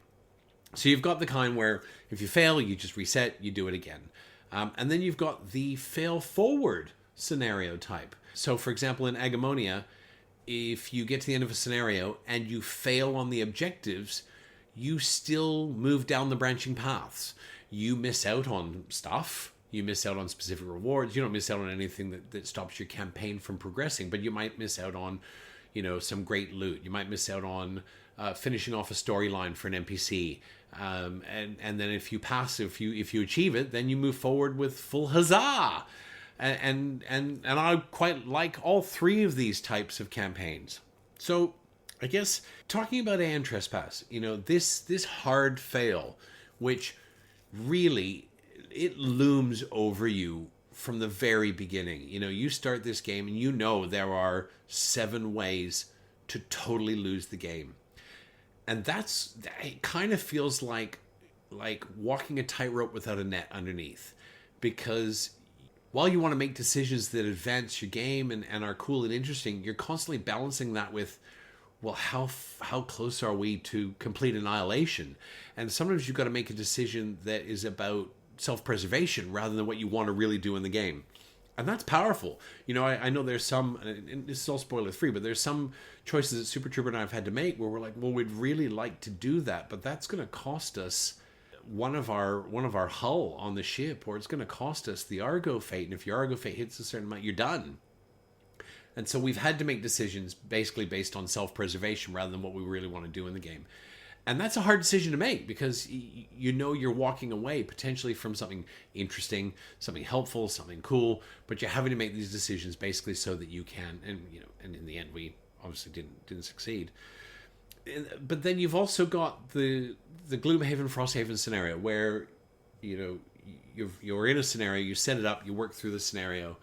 So you've got the kind where if you fail, you just reset, you do it again. And then you've got the fail forward scenario type. So for example, in Agamonia, if you get to the end of a scenario and you fail on the objectives, you still move down the branching paths. You miss out on stuff. You miss out on specific rewards. You don't miss out on anything that stops your campaign from progressing, but you might miss out on, you know, some great loot. You might miss out on finishing off a storyline for an NPC. And then if you pass, if you achieve it, then you move forward with full huzzah. And I quite like all 3 of these types of campaigns. So I guess talking about Aeon Trespass, you know, this hard fail, which really it looms over you from the very beginning. You know, you start this game and you know there are 7 ways to totally lose the game. And it kind of feels like walking a tightrope without a net underneath. Because while you want to make decisions that advance your game and are cool and interesting, you're constantly balancing that with, well, how close are we to complete annihilation? And sometimes you've got to make a decision that is about self-preservation rather than what you want to really do in the game. And that's powerful. You know, I know there's some, and this is all spoiler free, but there's some choices that Super Trooper and I have had to make where we're like, well, we'd really like to do that, but that's going to cost us one of our hull on the ship, or it's going to cost us the Argo Fate. And if your Argo Fate hits a certain amount, you're done. And so we've had to make decisions basically based on self-preservation rather than what we really want to do in the game. And that's a hard decision to make because you know you're walking away potentially from something interesting, something helpful, something cool, but you're having to make these decisions basically so that you can, and you know, and in the end we obviously didn't succeed. But then you've also got the Gloomhaven Frosthaven scenario where, you know, you're in a scenario, you set it up, you work through the scenario,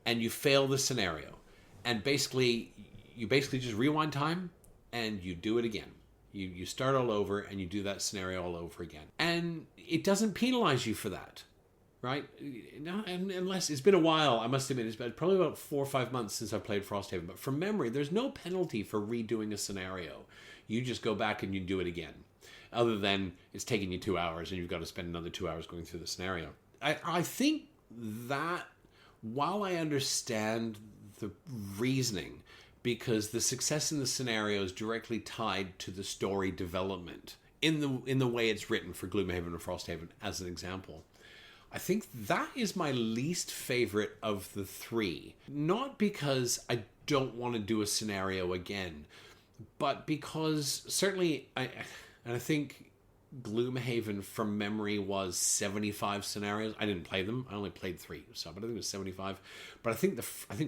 and you fail the scenario, and you basically just rewind time and you do it again. You start all over and you do that scenario all over again. And it doesn't penalize you for that, right? Unless it's been a while, I must admit, it's been probably about 4 or 5 months since I played Frosthaven. But from memory, there's no penalty for redoing a scenario. You just go back and you do it again. Other than it's taking you 2 hours and you've got to spend another 2 hours going through the scenario. I think that while I understand the reasoning, because the success in the scenario is directly tied to the story development in the way it's written for Gloomhaven and Frosthaven, as an example. I think that is my least favorite of the 3. Not because I don't want to do a scenario again, but because certainly I think Gloomhaven from memory was 75 scenarios. I didn't play them. I only played 3, so but I think it was 75. But I think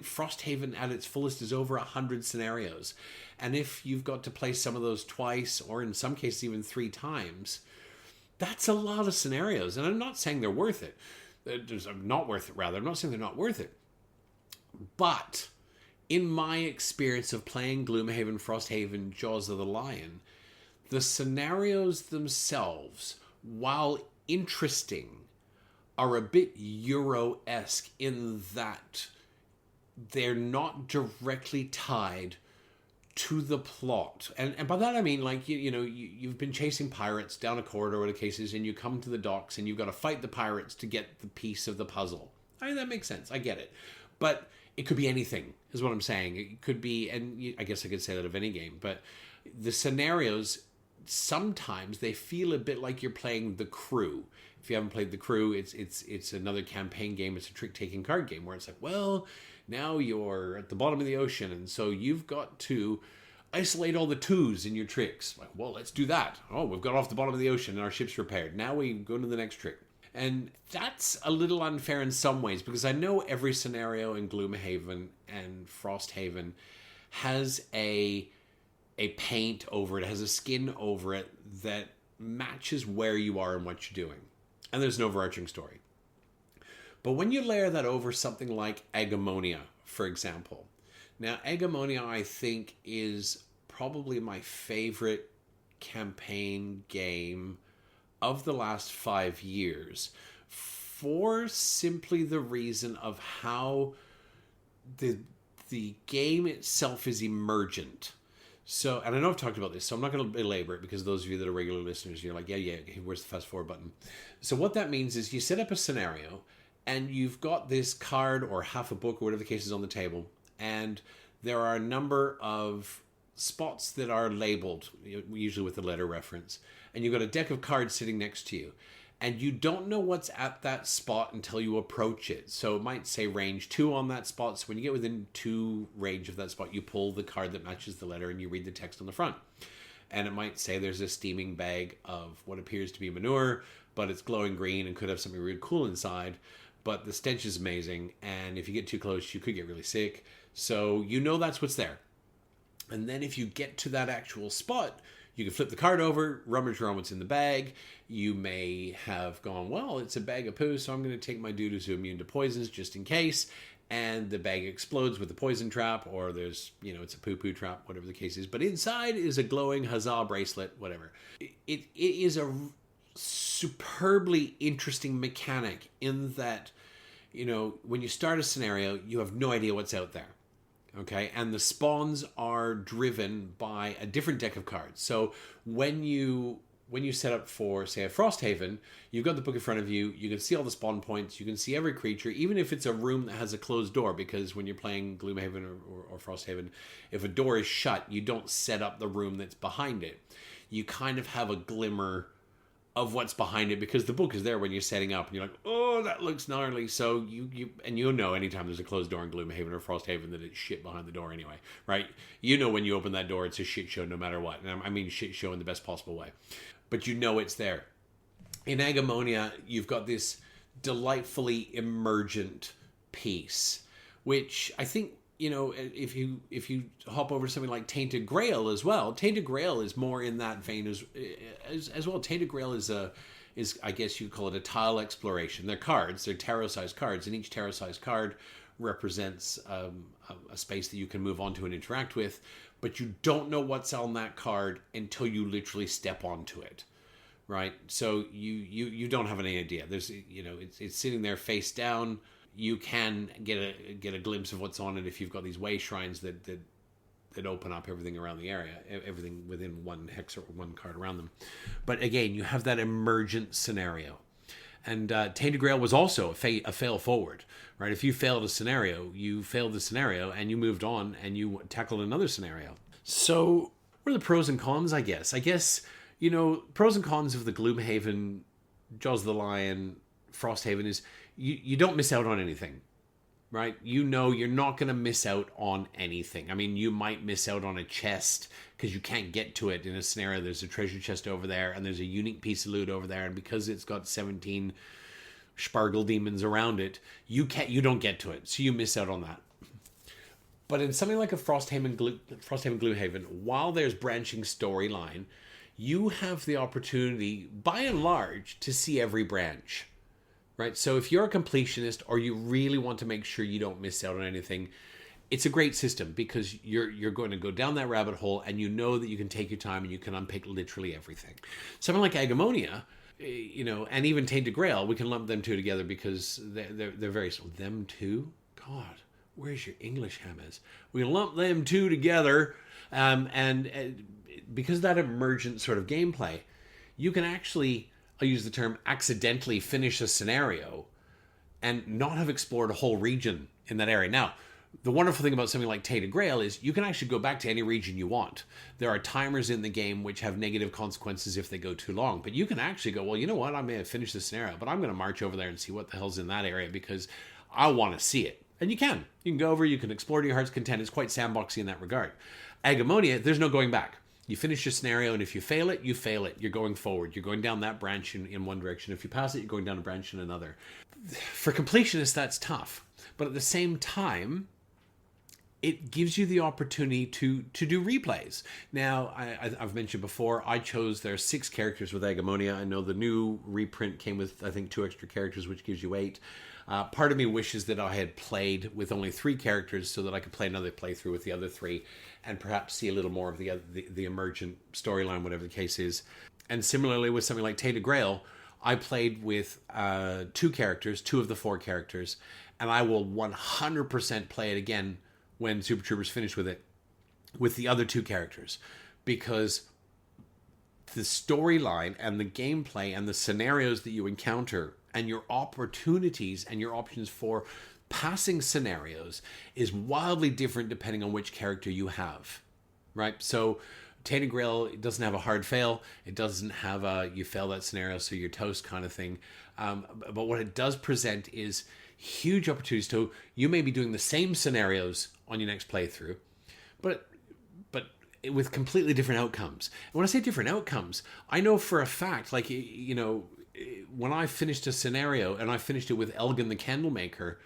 Frosthaven at its fullest is over 100 scenarios. And if you've got to play some of those twice, or in some cases even 3 times, that's a lot of scenarios. And I'm not saying they're worth it. I'm not worth it, rather. I'm not saying they're not worth it. But in my experience of playing Gloomhaven, Frosthaven, Jaws of the Lion, the scenarios themselves, while interesting, are a bit Euro-esque in that they're not directly tied to the plot. And by that I mean, like, you've been chasing pirates down a corridor, whatever the case is, and you come to the docks and you've got to fight the pirates to get the piece of the puzzle. I mean, that makes sense. I get it. But it could be anything, is what I'm saying. It could be, and I guess I could say that of any game, but the scenarios, sometimes they feel a bit like you're playing The Crew. If you haven't played The Crew, it's another campaign game. It's a trick-taking card game where it's like, well, now you're at the bottom of the ocean, and so you've got to isolate all the twos in your tricks. Like, well, let's do that. Oh, we've got off the bottom of the ocean and our ship's repaired. Now we go to the next trick. And that's a little unfair in some ways, because I know every scenario in Gloomhaven and Frosthaven has a paint over it, has a skin over it that matches where you are and what you're doing. And there's an overarching story. But when you layer that over something like Agamonia, for example. Now, Agamonia, I think, is probably my favorite campaign game of the last 5 years, for simply the reason of how the game itself is emergent. So, and I know I've talked about this, so I'm not going to belabor it, because those of you that are regular listeners, you're like, yeah, where's the fast forward button? So what that means is you set up a scenario, and you've got this card or half a book or whatever the case is on the table, and there are a number of spots that are labeled, usually with the letter reference, and you've got a deck of cards sitting next to you, and you don't know what's at that spot until you approach it. So it might say range 2 on that spot, so when you get within 2 range of that spot, you pull the card that matches the letter and you read the text on the front. And it might say there's a steaming bag of what appears to be manure, but it's glowing green and could have something really cool inside, but the stench is amazing, and if you get too close, you could get really sick. So you know that's what's there. And then if you get to that actual spot, you can flip the card over, rummage around what's in the bag. You may have gone, well, it's a bag of poo, so I'm going to take my dude who's immune to poisons just in case. And the bag explodes with a poison trap, or there's, it's a poo-poo trap, whatever the case is. But inside is a glowing huzzah bracelet, whatever. It is a superbly interesting mechanic in that, when you start a scenario, you have no idea what's out there. Okay, and the spawns are driven by a different deck of cards. So when you set up for, say, a Frosthaven, you've got the book in front of you, you can see all the spawn points, you can see every creature, even if it's a room that has a closed door, because when you're playing Gloomhaven or Frosthaven, if a door is shut, you don't set up the room that's behind it. You kind of have a glimmer of what's behind it, because the book is there when you're setting up and you're like, oh, that looks gnarly. So you'll know anytime there's a closed door in Gloomhaven or Frosthaven that it's shit behind the door anyway, right? When you open that door, it's a shit show no matter what. And I mean shit show in the best possible way. But it's there. In Agamonia, you've got this delightfully emergent piece, which I think, if you hop over to something like Tainted Grail as well, Tainted Grail is more in that vein as well. Tainted Grail is I guess you call it a tile exploration. They're cards, they're tarot-sized cards, and each tarot-sized card represents a space that you can move onto and interact with, but you don't know what's on that card until you literally step onto it, right? So you don't have any idea. There's it's sitting there face down. You can get a glimpse of what's on it if you've got these way shrines that open up everything around the area, everything within one hex or one card around them. But again, you have that emergent scenario. And Tainted Grail was also a fail forward, right? If you failed a scenario, you failed the scenario and you moved on and you tackled another scenario. So what are the pros and cons, I guess? Pros and cons of the Gloomhaven, Jaws of the Lion, Frosthaven is you don't miss out on anything, right? You're not going to miss out on anything. I mean, you might miss out on a chest because you can't get to it in a scenario. There's a treasure chest over there and there's a unique piece of loot over there, and because it's got 17 Spargle demons around it, you don't get to it, so you miss out on that. But in something like a Frosthaven Gloomhaven, while there's branching storyline, you have the opportunity, by and large, to see every branch. Right? So if you're a completionist or you really want to make sure you don't miss out on anything, it's a great system, because you're going to go down that rabbit hole and you know that you can take your time and you can unpick literally everything. Something like Agamonia, and even Tainted Grail, we can lump them two together because they're very... Them two? God, where's your English, Hammers? We lump them two together And because of that emergent sort of gameplay, you can actually, I'll use the term, accidentally finish a scenario and not have explored a whole region in that area. Now, the wonderful thing about something like Tainted Grail is you can actually go back to any region you want. There are timers in the game which have negative consequences if they go too long. But you can actually go, well, you know what? I may have finished this scenario, but I'm going to march over there and see what the hell's in that area because I want to see it. And you can. You can go over, you can explore to your heart's content. It's quite sandboxy in that regard. Agamonia, there's no going back. You finish your scenario, and if you fail it, you fail it. You're going forward. You're going down that branch in one direction. If you pass it, you're going down a branch in another. For completionists, that's tough. But at the same time, it gives you the opportunity to do replays. Now, I've mentioned before, I chose, there are 6 characters with Agamonia. I know the new reprint came with, I think, 2 extra characters, which gives you 8. Part of me wishes that I had played with only 3 characters so that I could play another playthrough with the other 3 and perhaps see a little more of the emergent storyline, whatever the case is. And similarly with something like Tainted Grail, I played with 2 characters, 2 of the 4 characters, and I will 100% play it again when Super Troopers finish with it, with the other 2 characters, because the storyline and the gameplay and the scenarios that you encounter and your opportunities and your options for passing scenarios is wildly different depending on which character you have, right? So Tainted Grail, it doesn't have a hard fail. It doesn't have a you fail that scenario so you're toast kind of thing. But what it does present is huge opportunities to, you may be doing the same scenarios on your next playthrough, but with completely different outcomes. And when I say different outcomes, I know for a fact, like, you know, when I finished a scenario and I finished it with Elgin the Candlemaker,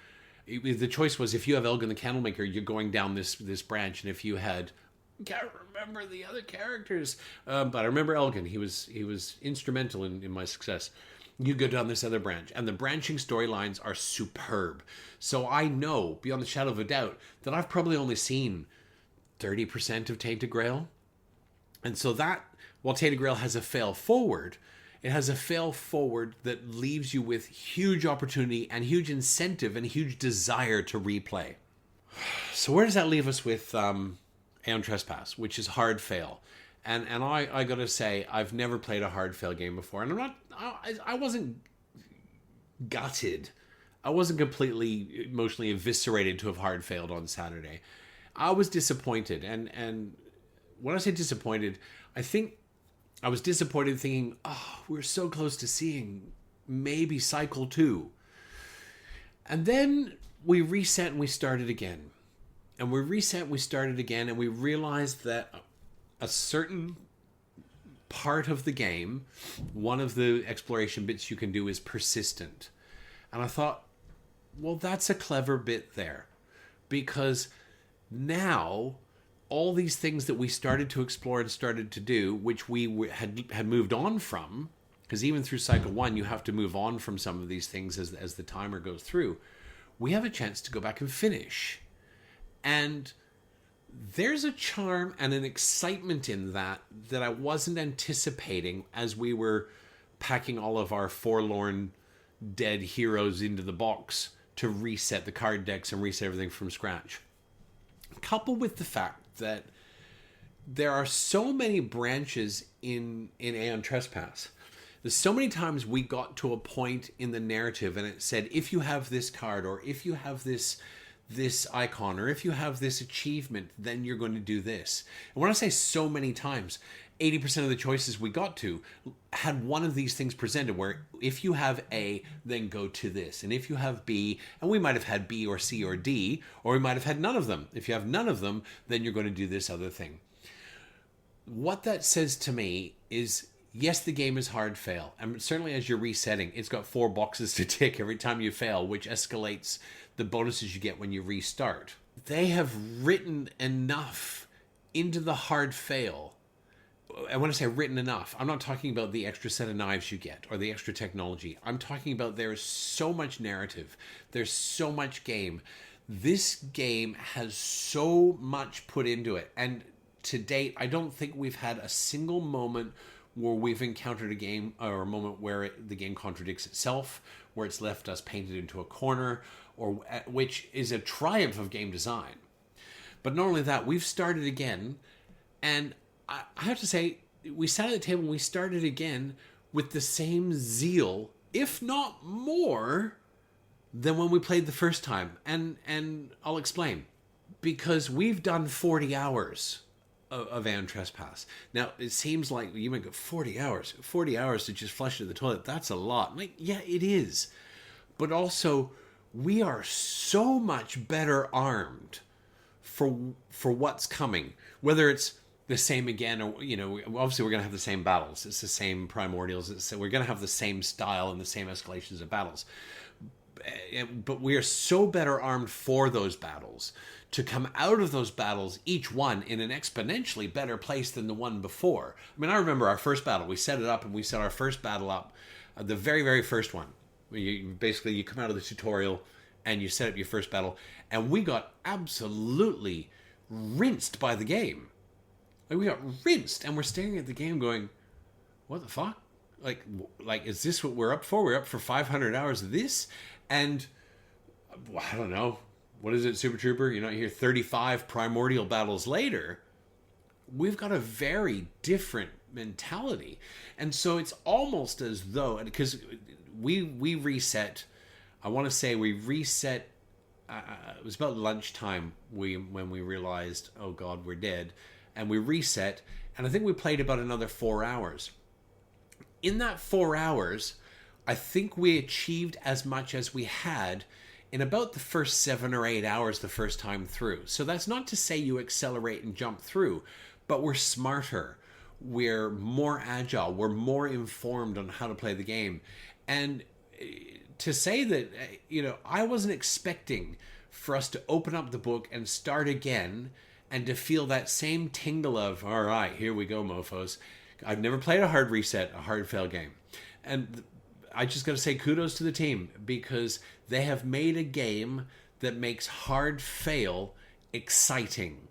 the choice was if you have Elgin the Candlemaker, you're going down this branch, and if you had, can't remember the other characters, but I remember Elgin. He was instrumental in my success. You go down this other branch, and the branching storylines are superb. So I know, beyond the shadow of a doubt, that I've probably only seen 30% of Tainted Grail. And so that, while Tainted Grail has a fail forward, it has a fail forward that leaves you with huge opportunity and huge incentive and huge desire to replay. So where does that leave us with Aeon Trespass, which is hard fail? And I gotta say, I've never played a hard fail game before, and I wasn't gutted. I wasn't completely emotionally eviscerated to have hard failed on Saturday. I was disappointed, and when I say disappointed, I think I was disappointed thinking, oh, we're so close to seeing maybe cycle 2. And then we reset and we started again. And we reset and we started again, and we realized that a certain part of the game, one of the exploration bits you can do is persistent. And I thought, well, that's a clever bit there. Because now, all these things that we started to explore and started to do, which we had moved on from, because even through cycle 1, you have to move on from some of these things as the timer goes through, we have a chance to go back and finish. And there's a charm and an excitement in that I wasn't anticipating as we were packing all of our forlorn dead heroes into the box to reset the card decks and reset everything from scratch. Coupled with the fact that there are so many branches in Aeon Trespass. There's so many times we got to a point in the narrative and it said, if you have this card, or if you have this icon, or if you have this achievement, then you're going to do this. And when I say so many times, 80% of the choices we got to had one of these things presented, where if you have A, then go to this. And if you have B, and we might have had B or C or D, or we might have had none of them. If you have none of them, then you're going to do this other thing. What that says to me is, yes, the game is hard fail. And certainly as you're resetting, it's got 4 boxes to tick every time you fail, which escalates the bonuses you get when you restart. They have written enough into the hard fail. And when I say written enough, I'm not talking about the extra set of knives you get or the extra technology. I'm talking about there's so much narrative. There's so much game. This game has so much put into it. And to date, I don't think we've had a single moment where we've encountered a game or a moment where the game contradicts itself, where it's left us painted into a corner, or which is a triumph of game design. But not only that, we've started again And I have to say, we sat at the table and we started again with the same zeal, if not more, than when we played the first time. And I'll explain. Because we've done 40 hours of Aeon Trespass. Now, it seems like you might go 40 hours. 40 hours to just flush it to the toilet. That's a lot. Like, yeah, it is. But also, we are so much better armed for what's coming. Whether it's the same again, or, you know, obviously we're going to have the same battles. It's the same primordials. We're going to have the same style and the same escalations of battles. But we are so better armed for those battles, to come out of those battles, each one in an exponentially better place than the one before. I mean, I remember our first battle. We set it up, and we set our first battle up, the very, very first one. You come out of the tutorial, and you set up your first battle, and we got absolutely rinsed by the game. Like, we got rinsed, and we're staring at the game going, what the fuck? Like, is this what we're up for? We're up for 500 hours of this? And, I don't know, what is it, Super Trooper? You're not here 35 primordial battles later. We've got a very different mentality. And so it's almost as though, because we reset, I want to say we reset, it was about lunchtime when we realized, oh God, we're dead. And we reset, and I think we played about another 4 hours. In that 4 hours, I think we achieved as much as we had in about the first 7 or 8 hours the first time through. So that's not to say you accelerate and jump through, but we're smarter. We're more agile. We're more informed on how to play the game. And to say that, you know, I wasn't expecting for us to open up the book and start again and to feel that same tingle of, all right, here we go, mofos. I've never played a hard reset, a hard fail game. And I just got to say kudos to the team, because they have made a game that makes hard fail exciting.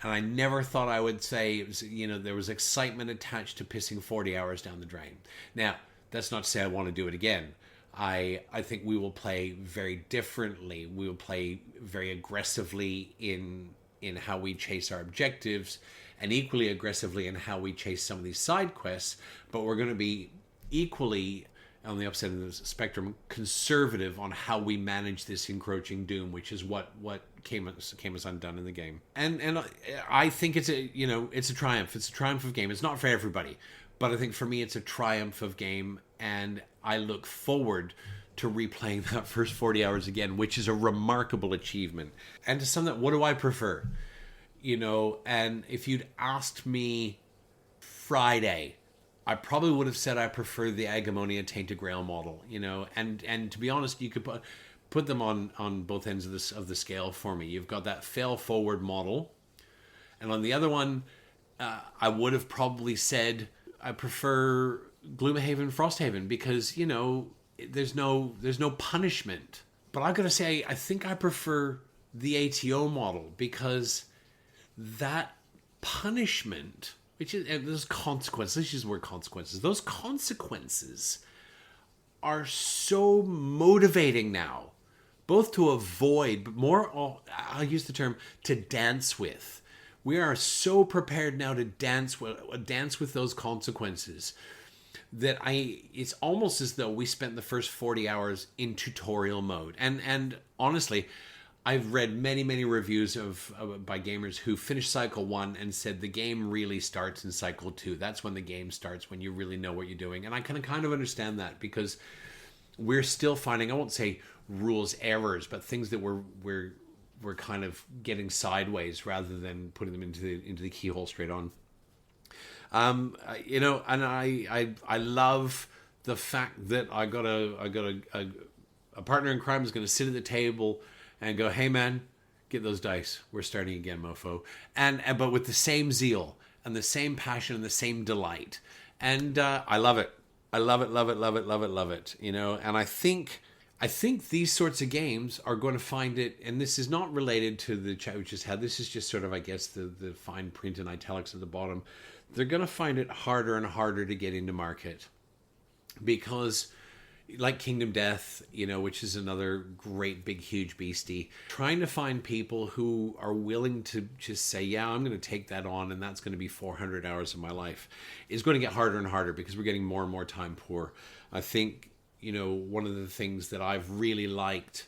And I never thought I would say, it was, you know, there was excitement attached to pissing 40 hours down the drain. Now, that's not to say I want to do it again. I think we will play very differently. We will play very aggressively in how we chase our objectives, and equally aggressively in how we chase some of these side quests. But we're going to be equally, on the opposite end of the spectrum, conservative on how we manage this encroaching doom, which is what came us undone in the game. And I think it's a triumph. It's a triumph of game. It's not for everybody, but I think for me it's a triumph of game, and I look forward to replaying that first 40 hours again, which is a remarkable achievement. And to sum that, what do I prefer? You know, and if you'd asked me Friday, I probably would have said I prefer the Agamonia Tainted Grail model, you know, and to be honest, you could put them on both ends of the scale for me. You've got that fail forward model, and on the other one, I would have probably said I prefer Gloomhaven Frosthaven, because, you know, there's no punishment. But I've got to say, I think I prefer the ATO model, because that punishment, which is those consequences, let's use the word consequences, those consequences are so motivating now, both to avoid, but more, I'll use the term, to dance with. We are so prepared now to dance with those consequences, that it's almost as though we spent the first 40 hours in tutorial mode. And honestly, I've read many reviews by gamers who finished Cycle 1 and said the game really starts in Cycle 2. That's when the game starts, when you really know what you're doing. And I can kind of understand that, because we're still finding, I won't say rules errors, but things that we're kind of getting sideways rather than putting them into the keyhole straight on. You know, and I love the fact that I got a partner in crime who's going to sit at the table and go, hey man, get those dice. We're starting again, mofo. But with the same zeal and the same passion and the same delight. And I love it. I love it. You know, and I think these sorts of games are going to find it, and this is not related to the chat we just had. This is just sort of, I guess, the fine print in italics at the bottom. They're going to find it harder and harder to get into market, because like Kingdom Death, which is another great, big, huge beastie. Trying to find people who are willing to just say, yeah, I'm going to take that on, and that's going to be 400 hours of my life, is going to get harder and harder because we're getting more and more time poor. I think, one of the things that I've really liked,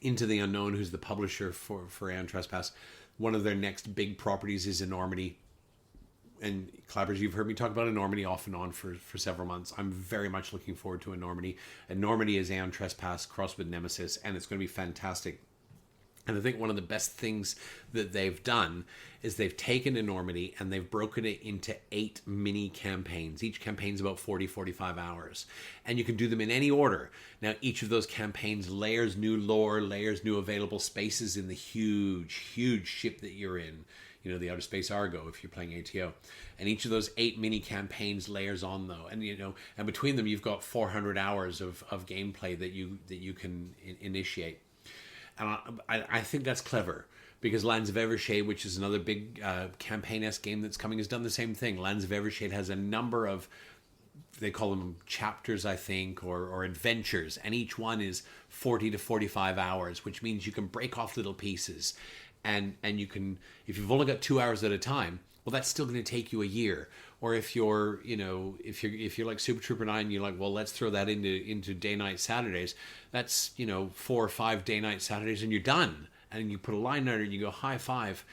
Into the Unknown, who's the publisher for Aeon Trespass, one of their next big properties is Enormity. And Clappers, you've heard me talk about Enormity off and on for several months. I'm very much looking forward to Enormity. Enormity is Aeon Trespass crossed with Nemesis, and it's going to be fantastic. And I think one of the best things that they've done is they've taken Enormity and they've broken it into 8 mini campaigns. Each campaign's about 40, 45 hours. And you can do them in any order. Now, each of those campaigns layers new lore, layers new available spaces in the huge, huge ship that you're in. The Outer Space Argo, if you're playing ATO. And each of those 8 mini campaigns layers on, though. And, and between them, you've got 400 hours of gameplay that you can initiate. And I think that's clever, because Lands of Evershade, which is another big campaign-esque game that's coming, has done the same thing. Lands of Evershade has a number of, they call them chapters, I think, or adventures. And each one is 40 to 45 hours, which means you can break off little pieces. And you can, if you've only got 2 hours at a time, well, that's still going to take you a year. Or if you're, if you're like Super Trooper 9, you're like, well, let's throw that into day-night Saturdays. That's, 4 or 5 day-night Saturdays, and you're done. And you put a line under it, and you go, high five.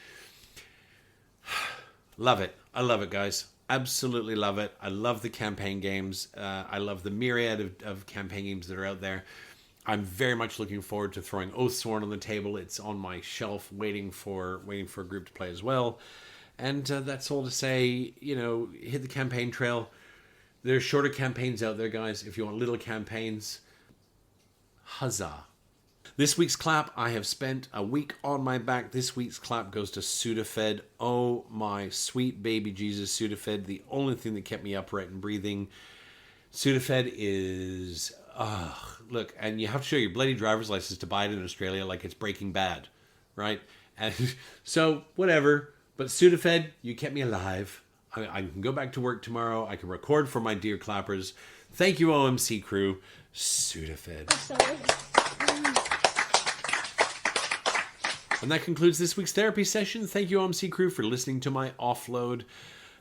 Love it. I love it, guys. Absolutely love it. I love the campaign games. I love the myriad of campaign games that are out there. I'm very much looking forward to throwing Oathsworn on the table. It's on my shelf waiting for a group to play as well. And that's all to say, hit the campaign trail. There's shorter campaigns out there, guys. If you want little campaigns, huzzah. This week's clap, I have spent a week on my back. This week's clap goes to Sudafed. Oh, my sweet baby Jesus, Sudafed. The only thing that kept me upright and breathing. Sudafed is... look, and you have to show your bloody driver's license to buy it in Australia, like it's Breaking Bad, right? And so, whatever. But Sudafed, you kept me alive. I can go back to work tomorrow. I can record for my dear clappers. Thank you, OMC crew. Sudafed. And that concludes this week's therapy session. Thank you, OMC crew, for listening to my offload.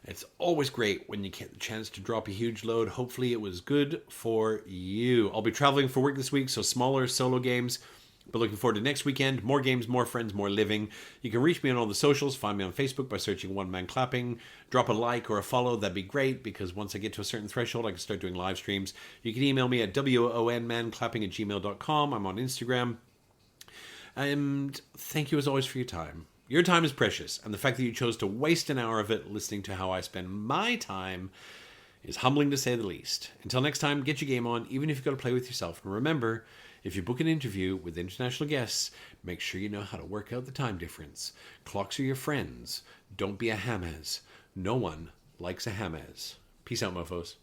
It's always great when you get the chance to drop a huge load. Hopefully it was good for you. I'll be traveling for work this week, so smaller solo games. But looking forward to next weekend. More games, more friends, more living. You can reach me on all the socials. Find me on Facebook by searching One Man Clapping. Drop a like or a follow. That'd be great, because once I get to a certain threshold, I can start doing live streams. You can email me at wonmanclapping@gmail.com. I'm on Instagram. And thank you as always for your time. Your time is precious, and the fact that you chose to waste an hour of it listening to how I spend my time is humbling to say the least. Until next time, get your game on, even if you've got to play with yourself. And remember, if you book an interview with international guests, make sure you know how to work out the time difference. Clocks are your friends. Don't be a hamaz. No one likes a hamaz. Peace out, mofos.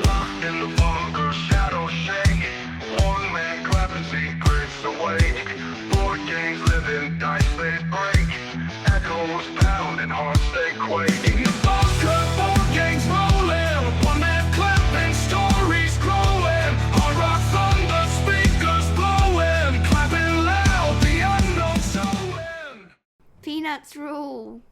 Locked in the bunker, shadow shaking. One man clapping secrets awake. Board games living, dice they break. Echoes pounding, hearts they quake. In the bunker, board games rolling. One man clapping, stories growing. Hard rock thunder, speakers blowing. Clapping loud, the unknown showing. Peanuts rule.